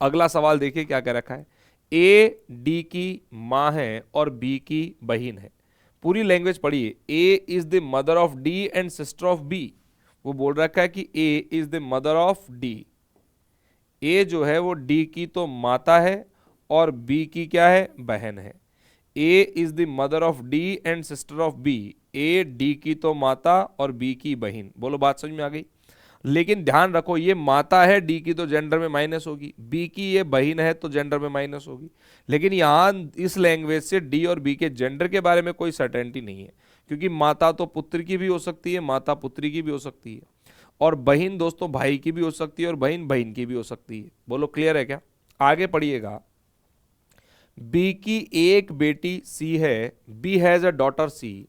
A: अगला सवाल देखिए क्या कह रखा है, ए डी की माँ है और बी की बहन है। पूरी लैंग्वेज पढ़िए, A is the mother of D and sister of B. वो बोल रखा है कि A is the mother of D, A जो है वो डी की तो माता है और बी की क्या है, बहन है। A is the mother of D and sister of B, A D की तो माता और बी की बहन। बोलो बात समझ में आ गई। लेकिन ध्यान रखो ये माता है, डी की तो जेंडर में माइनस होगी, बी की ये बहन है तो जेंडर में माइनस होगी। लेकिन यहाँ इस लैंग्वेज से डी और बी के जेंडर के बारे में कोई सर्टेनिटी नहीं है, क्योंकि माता तो पुत्र की भी हो सकती है, माता पुत्री की भी हो सकती है, और बहन दोस्तों भाई की भी हो सकती है, और बहन बहन की भी हो सकती है। बोलो क्लियर है क्या। आगे पढ़िएगा, बी की एक बेटी सी है, बी हैज अ डॉटर सी,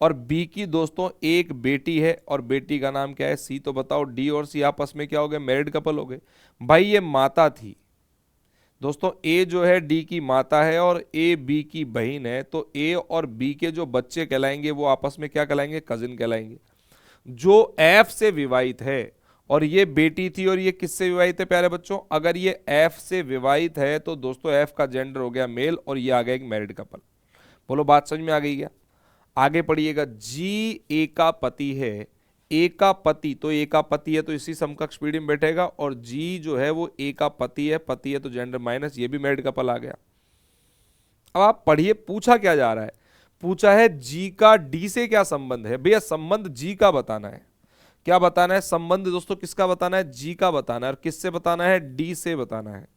A: और बी की दोस्तों एक बेटी है और बेटी का नाम क्या है, सी। तो बताओ डी और सी आपस में क्या हो गए, मैरिड कपल हो गए। भाई ये माता थी दोस्तों, ए जो है डी की माता है और ए बी की बहन है, तो ए और बी के जो बच्चे कहलाएंगे वो आपस में क्या कहलाएंगे, कजिन कहलाएंगे। जो एफ से विवाहित है और ये बेटी थी और ये किससे विवाहित है प्यारे बच्चों, अगर ये एफ से विवाहित है तो दोस्तों एफ का जेंडर हो गया मेल और ये आ गया एक मैरिड कपल। बोलो बात समझ में आ गई क्या? आगे पढ़िएगा, जी ए का पति है, ए का पति, तो ए का पति है तो इसी समकक्ष पीढ़ी में बैठेगा, और जी जो है वो ए का पति है तो जेंडर माइनस, ये भी मैरिड कपल आ गया। अब आप पढ़िए पूछा क्या जा रहा है, पूछा है जी का डी से क्या संबंध है। भैया संबंध जी का बताना है, क्या बताना है, संबंध दोस्तों किसका बताना है, जी का बताना है, और किससे बताना है, डी से बताना है।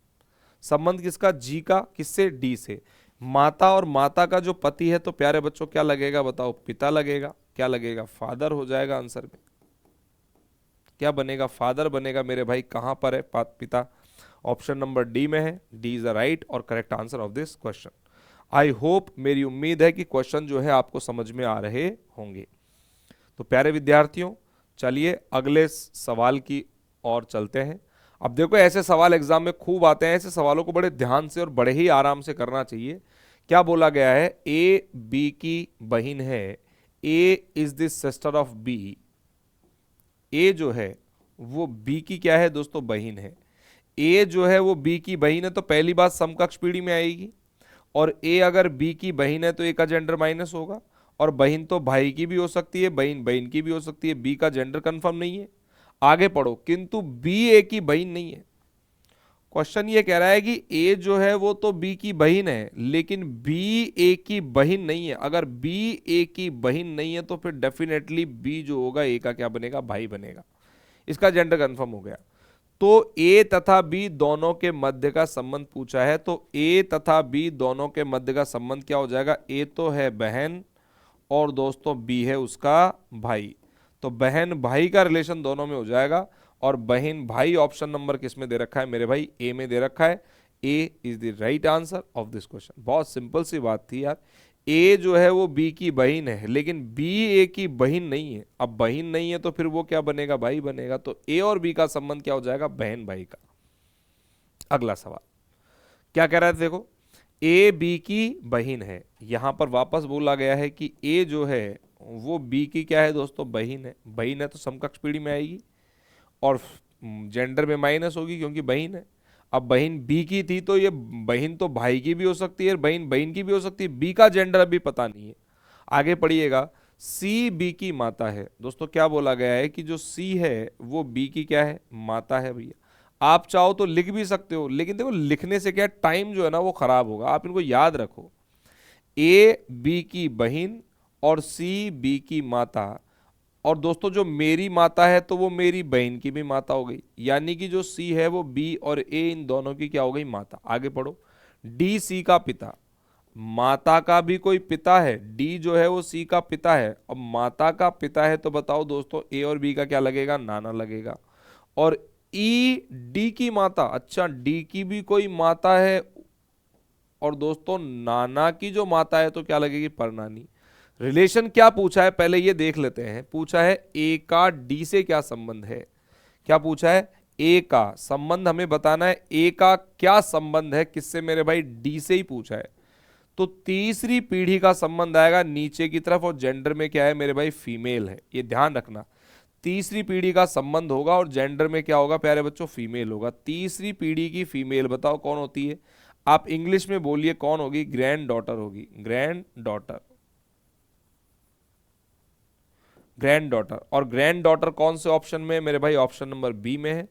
A: संबंध किसका, जी का, किससे, डी से। माता और माता का जो पति है तो प्यारे बच्चों क्या लगेगा बताओ, पिता लगेगा। क्या लगेगा, फादर हो जाएगा आंसर में। क्या बनेगा, फादर बनेगा मेरे भाई। कहां पर है पिता, ऑप्शन नंबर डी में है। डी इज द राइट और correct answer of this question. I hope, मेरी उम्मीद है कि क्वेश्चन जो है आपको समझ में आ रहे होंगे। तो प्यारे विद्यार्थियों चलिए अगले सवाल की ओर चलते हैं। अब देखो ऐसे सवाल एग्जाम में खूब आते हैं, ऐसे सवालों को बड़े ध्यान से और बड़े ही आराम से करना चाहिए। क्या बोला गया है, ए बी की बहन है, A is the sister of B. A जो है वो बी की क्या है दोस्तों, बहन है। ए जो है वो बी की बहन है तो पहली बात समकक्ष पीढ़ी में आएगी, और ए अगर बी की बहन है तो ए का जेंडर माइनस होगा, और बहन तो भाई की भी हो सकती है, बहन बहन की भी हो सकती है, बी का जेंडर कंफर्म नहीं है। आगे पढ़ो, किंतु बी ए की बहन नहीं है। क्वेश्चन ये कह रहा है कि ए जो है वो तो बी की बहन है लेकिन बी ए की बहन नहीं है। अगर बी ए की बहन नहीं है तो फिर डेफिनेटली बी जो होगा ए का क्या बनेगा, भाई बनेगा। इसका जेंडर कंफर्म हो गया। तो ए तथा बी दोनों के मध्य का संबंध पूछा है, तो ए तथा बी दोनों के मध्य का संबंध क्या हो जाएगा, ए तो है बहन और दोस्तों बी है उसका भाई। तो बहन भाई का रिलेशन दोनों में हो जाएगा, और बहन भाई ऑप्शन नंबर किस में दे रखा है मेरे भाई, ए में दे रखा है। A is the right answer of this question. बहुत सिंपल सी बात थी यार। ए जो है वो बी की बहन है लेकिन बी ए की बहन नहीं है। अब बहन नहीं है तो फिर वो क्या बनेगा, भाई बनेगा। तो ए और बी का संबंध क्या हो जाएगा, बहन भाई का। अगला सवाल क्या कह रहा है, देखो ए बी की बहन है, यहां पर वापस बोला गया है कि ए जो है वो बी की क्या है दोस्तों, बहन है। बहन है तो समकक्ष पीढ़ी में आएगी और जेंडर में माइनस होगी क्योंकि बहन है। अब बहन बी की थी तो ये बहन तो भाई की भी हो सकती है, बहन बहन की भी हो सकती है। बी का जेंडर अभी पता नहीं है। आगे पढ़िएगा, सी बी की माता है। दोस्तों क्या बोला गया है कि जो सी है वो बी की क्या है, माता है। भैया आप चाहो तो लिख भी सकते हो, लेकिन देखो लिखने से क्या टाइम जो है ना वो खराब होगा। आप इनको याद रखो, ए बी की बहन और सी बी की माता, और दोस्तों जो मेरी माता है तो वो मेरी बहन की भी माता हो गई, यानी कि जो सी है वो बी और ए इन दोनों की क्या हो गई, माता। आगे पढ़ो, डी सी का पिता, माता का भी कोई पिता है, डी जो है वो सी का पिता है, और माता का पिता है तो बताओ दोस्तों ए और बी का क्या लगेगा, नाना लगेगा। और ई डी की माता, अच्छा डी की भी कोई माता है, और दोस्तों नाना की जो माता है तो क्या लगेगी, परनानी। रिलेशन क्या पूछा है पहले ये देख लेते हैं। पूछा है ए का डी से क्या संबंध है। क्या पूछा है, ए का संबंध हमें बताना है। ए का क्या संबंध है किससे मेरे भाई, डी से ही पूछा है। तो तीसरी पीढ़ी का संबंध आएगा नीचे की तरफ, और जेंडर में क्या है मेरे भाई, फीमेल है। ये ध्यान रखना, तीसरी पीढ़ी का संबंध होगा और जेंडर में क्या होगा प्यारे बच्चों, फीमेल होगा। तीसरी पीढ़ी की फीमेल बताओ कौन होती है, आप इंग्लिश में बोलिए कौन होगी, ग्रैंड डॉटर होगी। Grand daughter, grand daughter. और ग्रैंड डॉटर कौन से ऑप्शन में है मेरे भाई, ऑप्शन नंबर बी में है।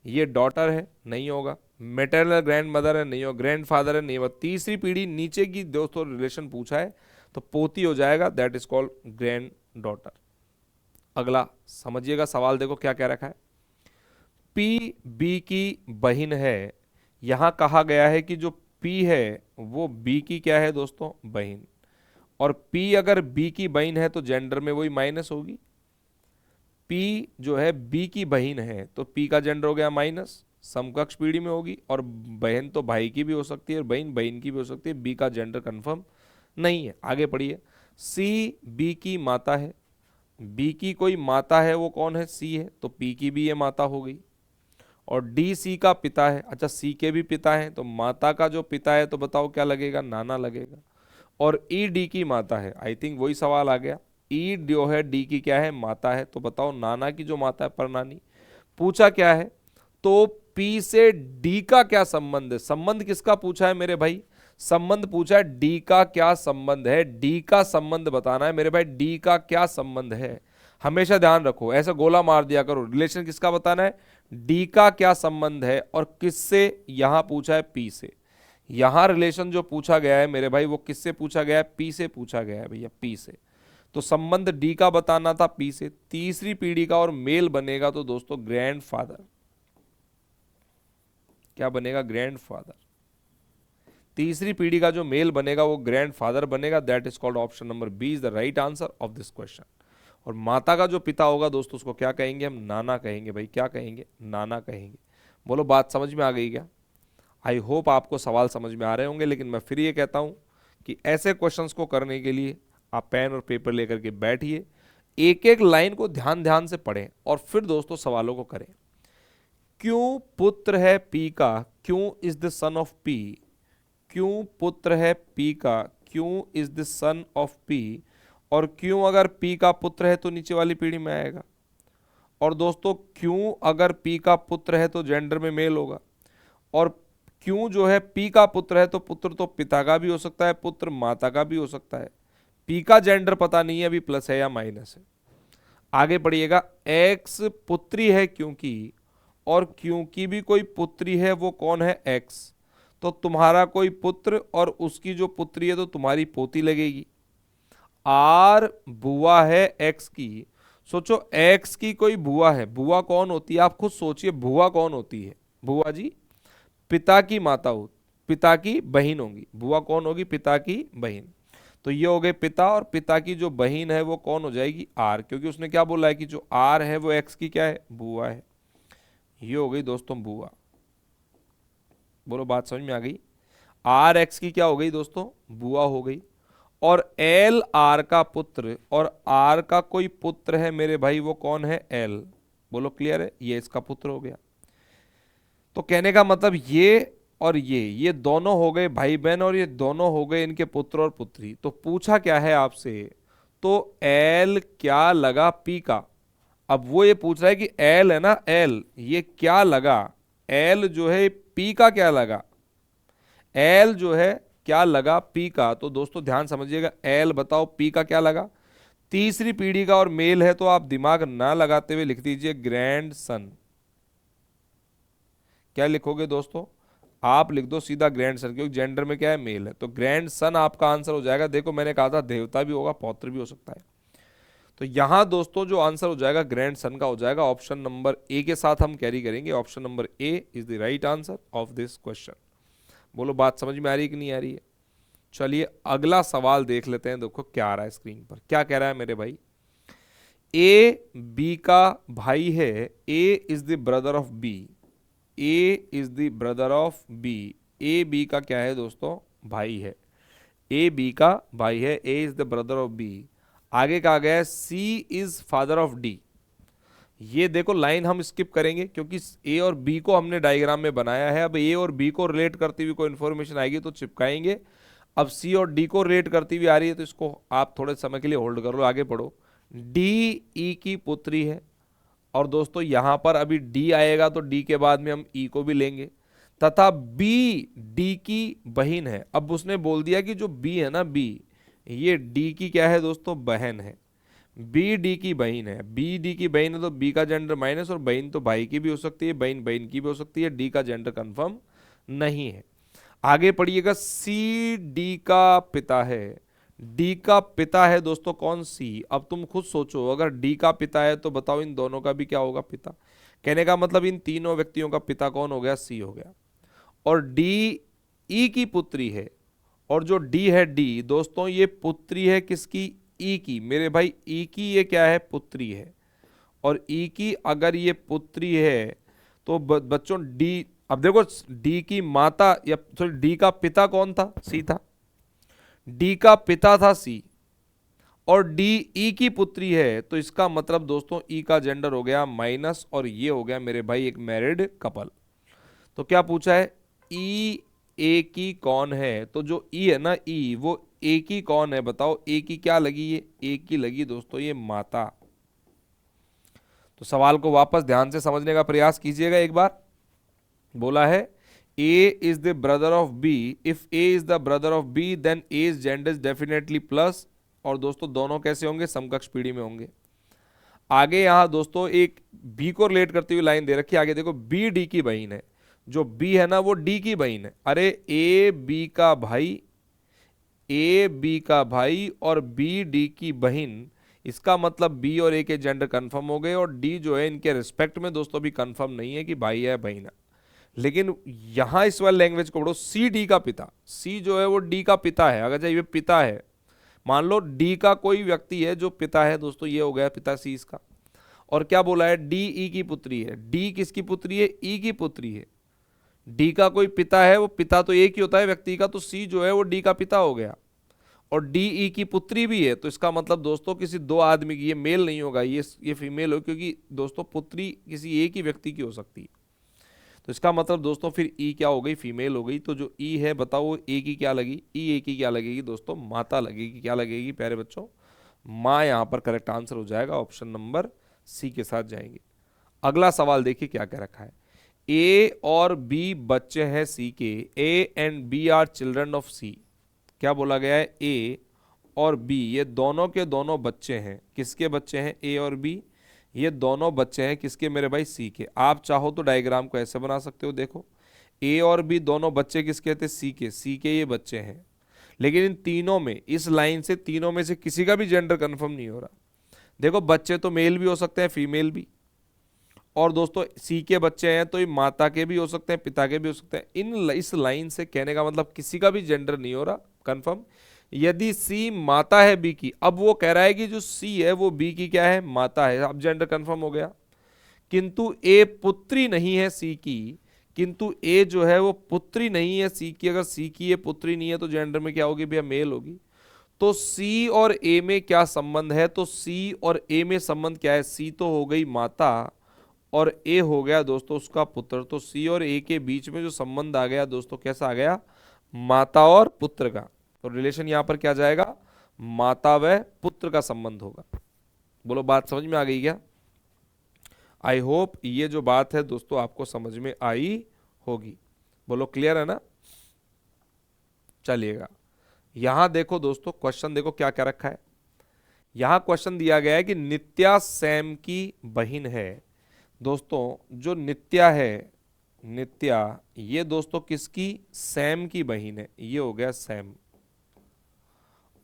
A: ये डॉटर है, नहीं होगा। मेटरनल ग्रैंड मदर है, नहीं होगा। ग्रैंड फादर है, नहीं होगा। तीसरी पीढ़ी नीचे की दोस्तों रिलेशन पूछा है तो पोती हो जाएगा, that is called grand daughter. अगला समझिएगा सवाल, देखो क्या कह रखा है, पी बी की बहन है। यहां कहा गया है कि जो पी है वो बी की क्या है दोस्तों, बहन, और P अगर B की बहन है तो जेंडर में वही माइनस होगी। P जो है B की बहन है तो P का जेंडर हो गया माइनस, समकक्ष पीढ़ी में होगी। और बहन तो भाई की भी हो सकती है और बहन बहन की भी हो सकती है। B का जेंडर कंफर्म नहीं है। आगे पढ़िए, सी बी की माता है, बी की कोई माता है वो कौन है, सी है, तो पी की भी ये माता हो गई। और डी सी का पिता है, अच्छा सी के भी पिता है, तो माता का जो पिता है तो बताओ क्या लगेगा, नाना लगेगा। और ई डी की माता है, आई थिंक वही सवाल आ गया, ई जो है डी की क्या है, माता है, तो बताओ नाना की जो माता है परनानी। पूछा क्या है, तो पी से डी का क्या संबंध है, संबंध किसका पूछा है मेरे भाई, संबंध पूछा है डी का क्या संबंध है, डी का संबंध बताना है मेरे भाई, डी का क्या संबंध है। हमेशा ध्यान रखो, ऐसा गोला मार दिया करो, रिलेशन किसका बताना है, डी का क्या संबंध है, और किससे, यहां पूछा है पी से। यहां रिलेशन जो पूछा गया है मेरे भाई वो किससे पूछा गया है, पी से पूछा गया है भैया, पी से। तो संबंध डी का बताना था पी से, तीसरी पीढ़ी का और मेल बनेगा तो दोस्तों ग्रैंडफादर, क्या बनेगा, ग्रैंडफादर। तीसरी पीढ़ी का जो मेल बनेगा वो ग्रैंडफादर बनेगा, that is called option number B is the right answer of this question. और माता का जो पिता होगा दोस्तों उसको क्या कहेंगे हम, नाना कहेंगे भाई, क्या कहेंगे, नाना कहेंगे। बोलो बात समझ में आ गई क्या। आई होप आपको सवाल समझ में आ रहे होंगे, लेकिन मैं फिर ये कहता हूं कि ऐसे क्वेश्चंस को करने के लिए आप पेन और पेपर लेकर के बैठिए, एक एक लाइन को ध्यान ध्यान से पढ़ें और फिर दोस्तों सवालों को करें। क्यों पुत्र है पी का, क्यों is the son of P, क्यों पुत्र है पी का, क्यों is the son of P, और क्यों अगर पी का पुत्र है तो नीचे वाली पीढ़ी में आएगा, और दोस्तों क्यों अगर पी का पुत्र है तो जेंडर में मेल होगा, और क्यों जो है पी का पुत्र है तो पुत्र तो पिता का भी हो सकता है, पुत्र माता का भी हो सकता है। पी का जेंडर पता नहीं है अभी, प्लस है या माइनस है। आगे पढ़िएगा, एक्स पुत्री है क्योंकि, और क्योंकि भी कोई पुत्री है वो कौन है, एक्स, तो तुम्हारा कोई पुत्र और उसकी जो पुत्री है तो तुम्हारी पोती लगेगी। आर बुआ है एक्स की, सोचो एक्स की कोई बुआ है, बुआ कौन होती है, आप खुद सोचिए बुआ कौन होती है, बुआ जी पिता की माता हो, पिता की बहन होगी, बुआ कौन होगी, पिता की बहन। तो ये हो गए पिता, और पिता की जो बहन है वो कौन हो जाएगी, आर, क्योंकि उसने क्या बोला है कि जो आर है वो एक्स की क्या है, बुआ है। ये हो गई दोस्तों बुआ। बोलो बात समझ में आ गई, आर एक्स की क्या हो गई दोस्तों, बुआ हो गई। और एल आर का पुत्र, और आर का कोई पुत्र है मेरे भाई वो कौन है, एल। बोलो क्लियर है, ये इसका पुत्र हो गया। तो कहने का मतलब ये और ये दोनों हो गए भाई बहन, और ये दोनों हो गए इनके पुत्र और पुत्री। तो पूछा क्या है आपसे, तो एल क्या लगा पी का। अब वो ये पूछ रहा है कि एल है ना, एल ये क्या लगा, एल जो है पी का क्या लगा, एल जो है क्या लगा पी का। तो दोस्तों ध्यान समझिएगा, एल बताओ पी का क्या लगा, तीसरी पीढ़ी का और मेल है तो आप दिमाग ना लगाते हुए लिख दीजिए ग्रैंड सन। क्या लिखोगे दोस्तों, आप लिख दो सीधा ग्रैंड सन, क्योंकि जेंडर में क्या है, मेल है, तो ग्रैंड सन आपका आंसर हो जाएगा। देखो मैंने कहा था देवता भी होगा, पौत्र भी हो सकता है। तो यहां दोस्तों जो आंसर हो जाएगा ग्रैंड सन का हो जाएगा ऑप्शन नंबर ए के साथ हम कैरी करेंगे, option number A is the right answer of this question. बोलो बात समझ में आ रही है कि नहीं आ रही है। चलिए अगला सवाल देख लेते हैं, देखो क्या आ रहा है स्क्रीन पर, क्या कह रहा है मेरे भाई, ए बी का भाई है, A is the brother of B, A is the brother of B, A B का क्या है दोस्तों, भाई है, ए बी का भाई है, A is the brother of B. आगे कहा गया है C is father of D. ये देखो लाइन हम स्किप करेंगे क्योंकि ए और बी को हमने डायग्राम में बनाया है, अब ए और बी को रिलेट करती हुई कोई इन्फॉर्मेशन आएगी तो चिपकाएंगे। अब सी और डी को रिलेट करती हुई आ रही है तो इसको आप थोड़े समय के लिए होल्ड कर लो, आगे पढ़ो। डी ई की पुत्री है, और दोस्तों यहां पर अभी डी आएगा तो डी के बाद में हम ई को भी लेंगे, तथा बी डी की बहन है। अब उसने बोल दिया कि जो बी है ना, बी ये डी की क्या है दोस्तों, बहन है, बी डी की बहन है, बी डी की बहन है तो बी का जेंडर माइनस, और बहन तो भाई की भी हो सकती है, बहन बहन की भी हो सकती है, डी का जेंडर कंफर्म नहीं है। आगे पढ़िएगा, सी डी का पिता है, डी का पिता है दोस्तों कौन, सी। अब तुम खुद सोचो अगर डी का पिता है तो बताओ इन दोनों का भी क्या होगा, पिता। कहने का मतलब इन तीनों व्यक्तियों का पिता कौन हो गया, सी हो गया। और डी ई की पुत्री है, और जो डी है डी दोस्तों ये पुत्री है किसकी, ई की, मेरे भाई ई की ये क्या है, पुत्री है। और ई की अगर ये पुत्री है तो बच्चों डी, अब देखो डी की माता या सॉरी डी का पिता कौन था, सी था, डी का पिता था सी, और डी ई की पुत्री है, तो इसका मतलब दोस्तों ई का जेंडर हो गया माइनस, और ये हो गया मेरे भाई एक मैरिड कपल। तो क्या पूछा है, ई ए की कौन है, तो जो ई है ना ई, वो ए की कौन है बताओ, ए की क्या लगी, ये ए की लगी दोस्तों ये माता। तो सवाल को वापस ध्यान से समझने का प्रयास कीजिएगा एक बार। बोला है A is the brother of B, if A is the brother of B then A is gender is definitely plus, और दोस्तों दोनों कैसे होंगे, समकक्ष पीढ़ी में होंगे। आगे यहां दोस्तों एक बी को रिलेट करती हुई लाइन दे रखी है, आगे देखो बी डी की बहन है, जो बी है ना वो डी की बहन है। अरे ए बी का भाई, ए बी का भाई और बी डी की बहन, इसका मतलब बी और ए के जेंडर कंफर्म हो गए, और डी जो है इनके रिस्पेक्ट में दोस्तों भी कंफर्म नहीं है कि भाई है बहन है। लेकिन यहां इस वाले लैंग्वेज को पढ़ो, सी डी का पिता, सी जो है वो डी का पिता है, अगर ये पिता है, मान लो डी का कोई व्यक्ति है जो पिता है दोस्तों, ये हो गया पिता सी इसका। और क्या बोला है, डी ई की पुत्री है, डी किसकी पुत्री है, ई की पुत्री है। डी का कोई पिता है, वो पिता तो एक ही होता है व्यक्ति का, तो सी जो है वो डी का पिता हो गया, और डी ई की पुत्री भी है, तो इसका मतलब दोस्तों किसी दो आदमी की, ये मेल नहीं होगा, ये फीमेल हो, क्योंकि दोस्तों पुत्री किसी एक ही व्यक्ति की हो सकती है। तो इसका मतलब दोस्तों फिर ई क्या हो गई, फीमेल हो गई। तो जो ई है बताओ ए की क्या लगी, ई ए की क्या लगेगी दोस्तों, माता लगेगी। क्या लगेगी प्यारे बच्चों, माँ यहां पर करेक्ट आंसर हो जाएगा, ऑप्शन नंबर सी के साथ जाएंगे। अगला सवाल देखिए क्या क्या रखा है, ए और बी बच्चे हैं सी के, A and B are children of C. क्या बोला गया है, ए और बी ये दोनों के दोनों बच्चे हैं, किसके बच्चे हैं, ए और बी ये दोनों बच्चे हैं किसके मेरे भाई, सी के। आप चाहो तो डायग्राम को ऐसे बना सकते हो, देखो ए और बी दोनों बच्चे किसके थे, सी के, सी के ये बच्चे हैं। लेकिन इन तीनों में, इस लाइन से तीनों में से किसी का भी जेंडर कंफर्म नहीं हो रहा। देखो बच्चे तो मेल भी हो सकते हैं, फीमेल भी, और दोस्तों सी के बच्चे हैं तो ये माता के भी हो सकते हैं, पिता के भी हो सकते हैं। इस लाइन से कहने का मतलब किसी का भी जेंडर नहीं हो रहा कंफर्म। यदि सी माता है बी की, अब वो कह रहा है कि जो सी है वो बी की क्या है, माता है, अब जेंडर कंफर्म हो गया। किंतु ए पुत्री नहीं है सी की, किंतु ए जो है वो पुत्री नहीं है सी की। अगर सी की ये पुत्री नहीं है तो जेंडर में क्या होगी भैया, मेल होगी। तो सी और ए में क्या संबंध है, तो सी और ए में संबंध क्या है, सी तो हो गई माता और ए हो गया दोस्तों उसका पुत्र। तो सी और ए के बीच में जो संबंध आ गया दोस्तों, कैसा आ गया, माता और पुत्र का। तो रिलेशन यहां पर क्या जाएगा, माता व पुत्र का संबंध होगा। बोलो बात समझ में आ गई क्या? आई होप ये जो बात है दोस्तों आपको समझ में आई होगी। बोलो क्लियर है ना? चलिएगा यहां देखो दोस्तों, क्वेश्चन देखो क्या क्या रखा है। यहां क्वेश्चन दिया गया है कि नित्या सैम की बहन है। दोस्तों जो नित्या है, नित्या ये दोस्तों किसकी, सैम की बहन है, ये हो गया सैम,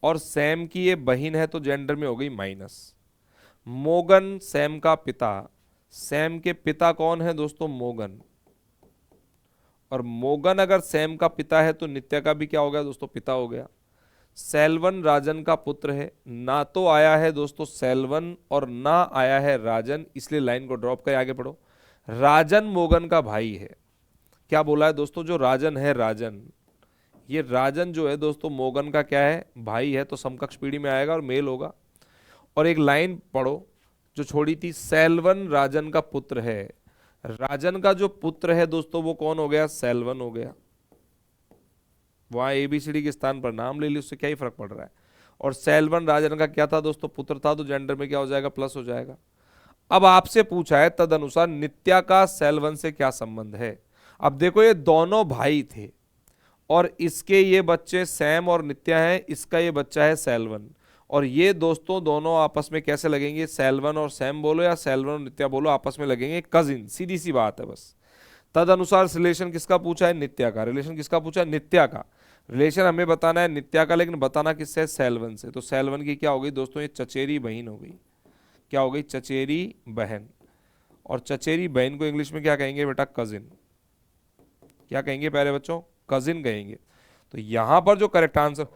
A: और सैम की ये बहन है तो जेंडर में हो गई माइनस। मोगन सैम का पिता, सैम के पिता कौन है दोस्तों, मोगन, और मोगन अगर सैम का पिता है तो नित्या का भी क्या हो गया दोस्तों, पिता हो गया। सेल्वन राजन का पुत्र है, ना तो आया है दोस्तों सेल्वन और ना आया है राजन, इसलिए लाइन को ड्रॉप कर आगे पढ़ो। राजन मोगन का भाई है। क्या बोला है दोस्तों, जो राजन है, राजन ये राजन जो है दोस्तों मोगन का क्या है, भाई है, तो समकक्ष पीढ़ी में आएगा और मेल होगा। और एक लाइन पढ़ो जो छोड़ी थी, सेल्वन राजन का पुत्र है। राजन का जो पुत्र है दोस्तों वो कौन हो गया, सेल्वन हो गया। वहां एबीसीडी के स्थान पर नाम ले ली, उससे क्या ही फर्क पड़ रहा है। और सेल्वन राजन का क्या था दोस्तों, पुत्र था, तो जेंडर में क्या हो जाएगा, प्लस हो जाएगा। अब आपसे पूछा है तद अनुसार नित्या का सेल्वन से क्या संबंध है। अब देखो ये दोनों भाई थे और इसके ये बच्चे सैम और नित्या हैं, इसका ये बच्चा है सेल्वन, और ये दोस्तों दोनों आपस में कैसे लगेंगे, सेल्वन और सैम बोलो या सेल्वन और नित्या बोलो, आपस में लगेंगे कजिन, सीधी सी बात है बस। तद अनुसार रिलेशन किसका पूछा है, नित्या का। रिलेशन किसका पूछा है, नित्या का। रिलेशन हमें बताना है नित्या का, लेकिन बताना किससे, सेल्वन से। तो सेल्वन की क्या हो गई दोस्तों, ये चचेरी बहन हो गई। क्या हो गई, चचेरी बहन। और चचेरी बहन को इंग्लिश में क्या कहेंगे बेटा, कजिन। क्या कहेंगे प्यारे बच्चों, कजिन कहेंगे। तो यहां पर जो करेक्ट आंसर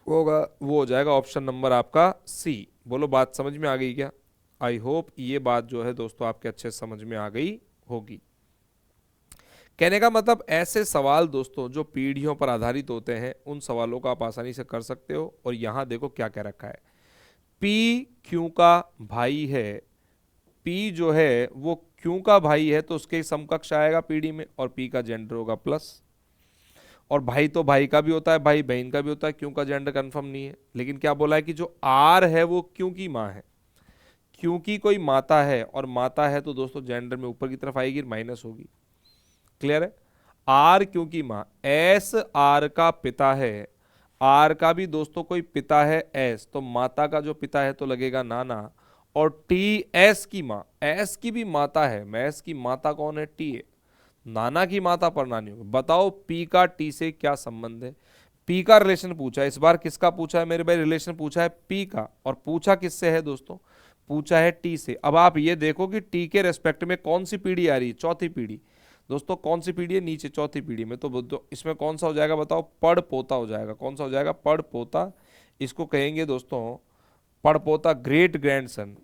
A: होगा वो हो जाएगा ऑप्शन नंबर आपका सी। बोलो बात समझ में आ गई क्या? आई होप ये बात जो है दोस्तों आपके अच्छे समझ में आ गई होगी। कहने का मतलब ऐसे सवाल दोस्तों जो पीढ़ियों पर आधारित होते हैं, उन सवालों को आप आसानी से कर सकते हो। और यहां देखो क्या क्या रखा है, पी क्यू का भाई है, पी जो है वो क्यू का भाई है तो उसके समकक्ष आएगा पीडी में, और पी का जेंडर होगा प्लस। और भाई तो भाई का भी होता है, भाई बहन का भी होता है, क्यों का जेंडर कंफर्म नहीं है। लेकिन क्या बोला है कि जो आर है वो क्यों की माँ है, क्योंकि कोई माता है, और माता है तो दोस्तों जेंडर में ऊपर की तरफ आएगी, माइनस होगी। क्लियर है। आर क्योंकि माँ, एस आर का पिता है, आर का भी दोस्तों कोई पिता है एस, तो माता का जो पिता है तो लगेगा नाना। और टी एस की माँ, एस की भी माता है, एस की माता कौन है, टी है, नाना की माता पर नानी होगी। बताओ पी का टी से क्या संबंध है। पी का रिलेशन पूछा है, इस बार किसका पूछा है मेरे भाई, रिलेशन पूछा है पी का, और पूछा किससे है दोस्तों, पूछा है टी से। अब आप ये देखो कि टी के रेस्पेक्ट में कौन सी पीढ़ी आ रही है, चौथी पीढ़ी। दोस्तों कौन सी पीढ़ी है, नीचे चौथी पीढ़ी में, तो इसमें कौन सा हो जाएगा बताओ, पड़ पोता हो जाएगा। कौन सा हो जाएगा, पड़ पोता। इसको कहेंगे दोस्तों पड़ पोता, great grandson,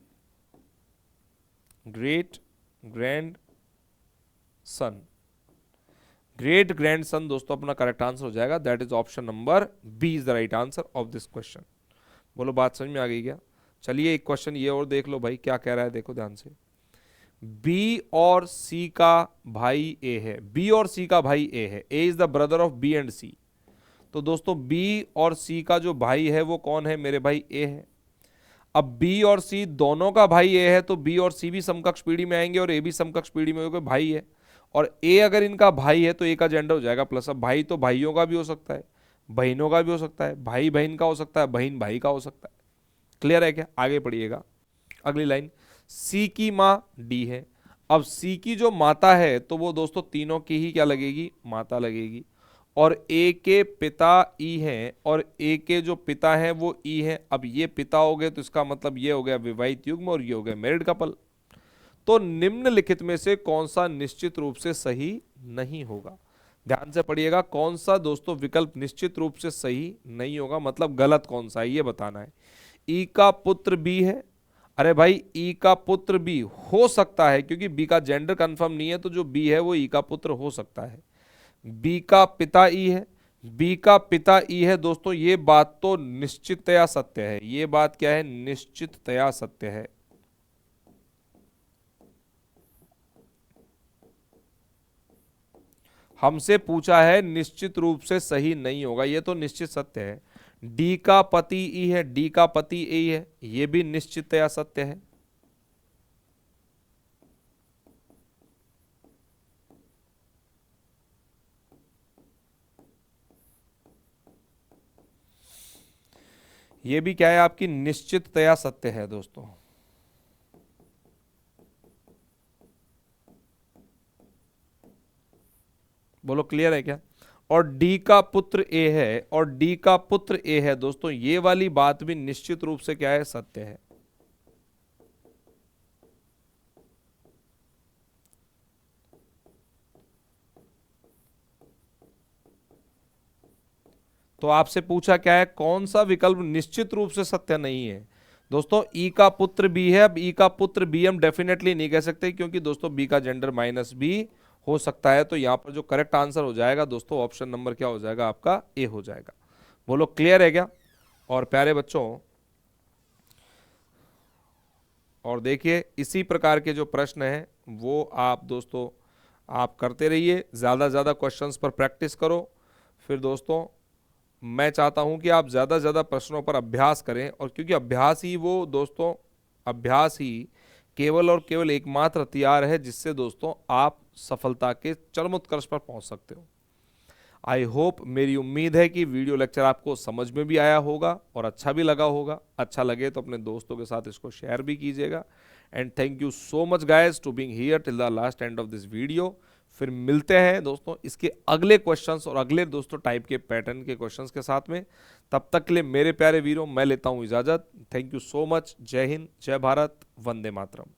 A: great grand son, great grandson दोस्तों अपना करेक्ट आंसर हो जाएगा। That is option number B is the right answer of this question. बोलो बात समझ में आ गई क्या। चलिए एक क्वेश्चन ये और देख लो भाई क्या कह रहा है, देखो ध्यान से। बी और सी का भाई ए है, बी और सी का भाई ए है, A is the brother of B and C. तो दोस्तों बी और सी का जो भाई है वो कौन है मेरे भाई, ए है। अब बी और सी दोनों का भाई ए है तो बी और सी भी समकक्ष पीढ़ी में आएंगे और ए भी समकक्ष पीढ़ी में, क्योंकि भाई है। और ए अगर इनका भाई है तो ए का जेंडर हो जाएगा प्लस। अब भाई तो भाइयों का भी हो सकता है, बहनों का भी हो सकता है, भाई बहन का हो सकता है, बहन भाई का हो सकता है। क्लियर है क्या, आगे पढ़िएगा अगली लाइन। सी की माँ डी है। अब सी की जो माता है तो वो दोस्तों तीनों की ही क्या लगेगी, माता लगेगी। और ए के पिता ई हैं, और ए के जो पिता हैं वो ई हैं। अब ये पिता हो गए तो इसका मतलब ये हो गया विवाहित युग्म और ये हो गया मैरिड कपल। तो निम्नलिखित में से कौन सा निश्चित रूप से सही नहीं होगा। ध्यान से पढ़िएगा, कौन सा दोस्तों विकल्प निश्चित रूप से सही नहीं होगा, मतलब गलत कौन सा है ये बताना है। ई का पुत्र बी है, अरे भाई ई का पुत्र बी हो सकता है क्योंकि बी का जेंडर कंफर्म नहीं है, तो जो बी है वो ई का पुत्र हो सकता है। बी का पिता ई है, बी का पिता ई है दोस्तों, ये बात तो निश्चिततया सत्य है। ये बात क्या है, निश्चिततया सत्य है। हमसे पूछा है निश्चित रूप से सही नहीं होगा, ये तो निश्चित सत्य है। डी का पति ई है, डी का पति ई है, ये भी निश्चिततया सत्य है। ये भी क्या है, आपकी निश्चिततया सत्य है दोस्तों। बोलो क्लियर है क्या। और डी का पुत्र ए है, और डी का पुत्र ए है दोस्तों, ये वाली बात भी निश्चित रूप से क्या है, सत्य है। तो आपसे पूछा क्या है, कौन सा विकल्प निश्चित रूप से सत्य नहीं है। दोस्तों ई का पुत्र बी है। अब ई का पुत्र बी हम डेफिनेटली नहीं कह सकते क्योंकि दोस्तों बी का जेंडर माइनस बी हो सकता है। तो यहां पर जो करेक्ट आंसर हो जाएगा दोस्तों ऑप्शन नंबर क्या हो जाएगा, आपका ए हो जाएगा। बोलो क्लियर है क्या। और प्यारे बच्चों, और देखिए इसी प्रकार के जो प्रश्न हैं वो आप दोस्तों आप करते रहिए, ज़्यादा ज़्यादा क्वेश्चंस पर प्रैक्टिस करो। फिर दोस्तों मैं चाहता हूं कि आप ज़्यादा ज़्यादा प्रश्नों पर अभ्यास करें, और क्योंकि अभ्यास ही वो दोस्तों, अभ्यास ही केवल और केवल एकमात्र हथियार है जिससे दोस्तों आप सफलता के चरमोत्कर्ष पर पहुंच सकते हो। आई होप, मेरी उम्मीद है कि वीडियो लेक्चर आपको समझ में भी आया होगा और अच्छा भी लगा होगा। अच्छा लगे तो अपने दोस्तों के साथ इसको शेयर भी कीजिएगा। And thank you so much guys to being here till the last end of this video. फिर मिलते हैं दोस्तों इसके अगले क्वेश्चंस और अगले दोस्तों टाइप के पैटर्न के क्वेश्चंस के साथ में। तब तक के लिए मेरे प्यारे वीरों, मैं लेता हूं इजाजत। Thank you so much. जय हिंद, जय भारत, वंदे मातरम।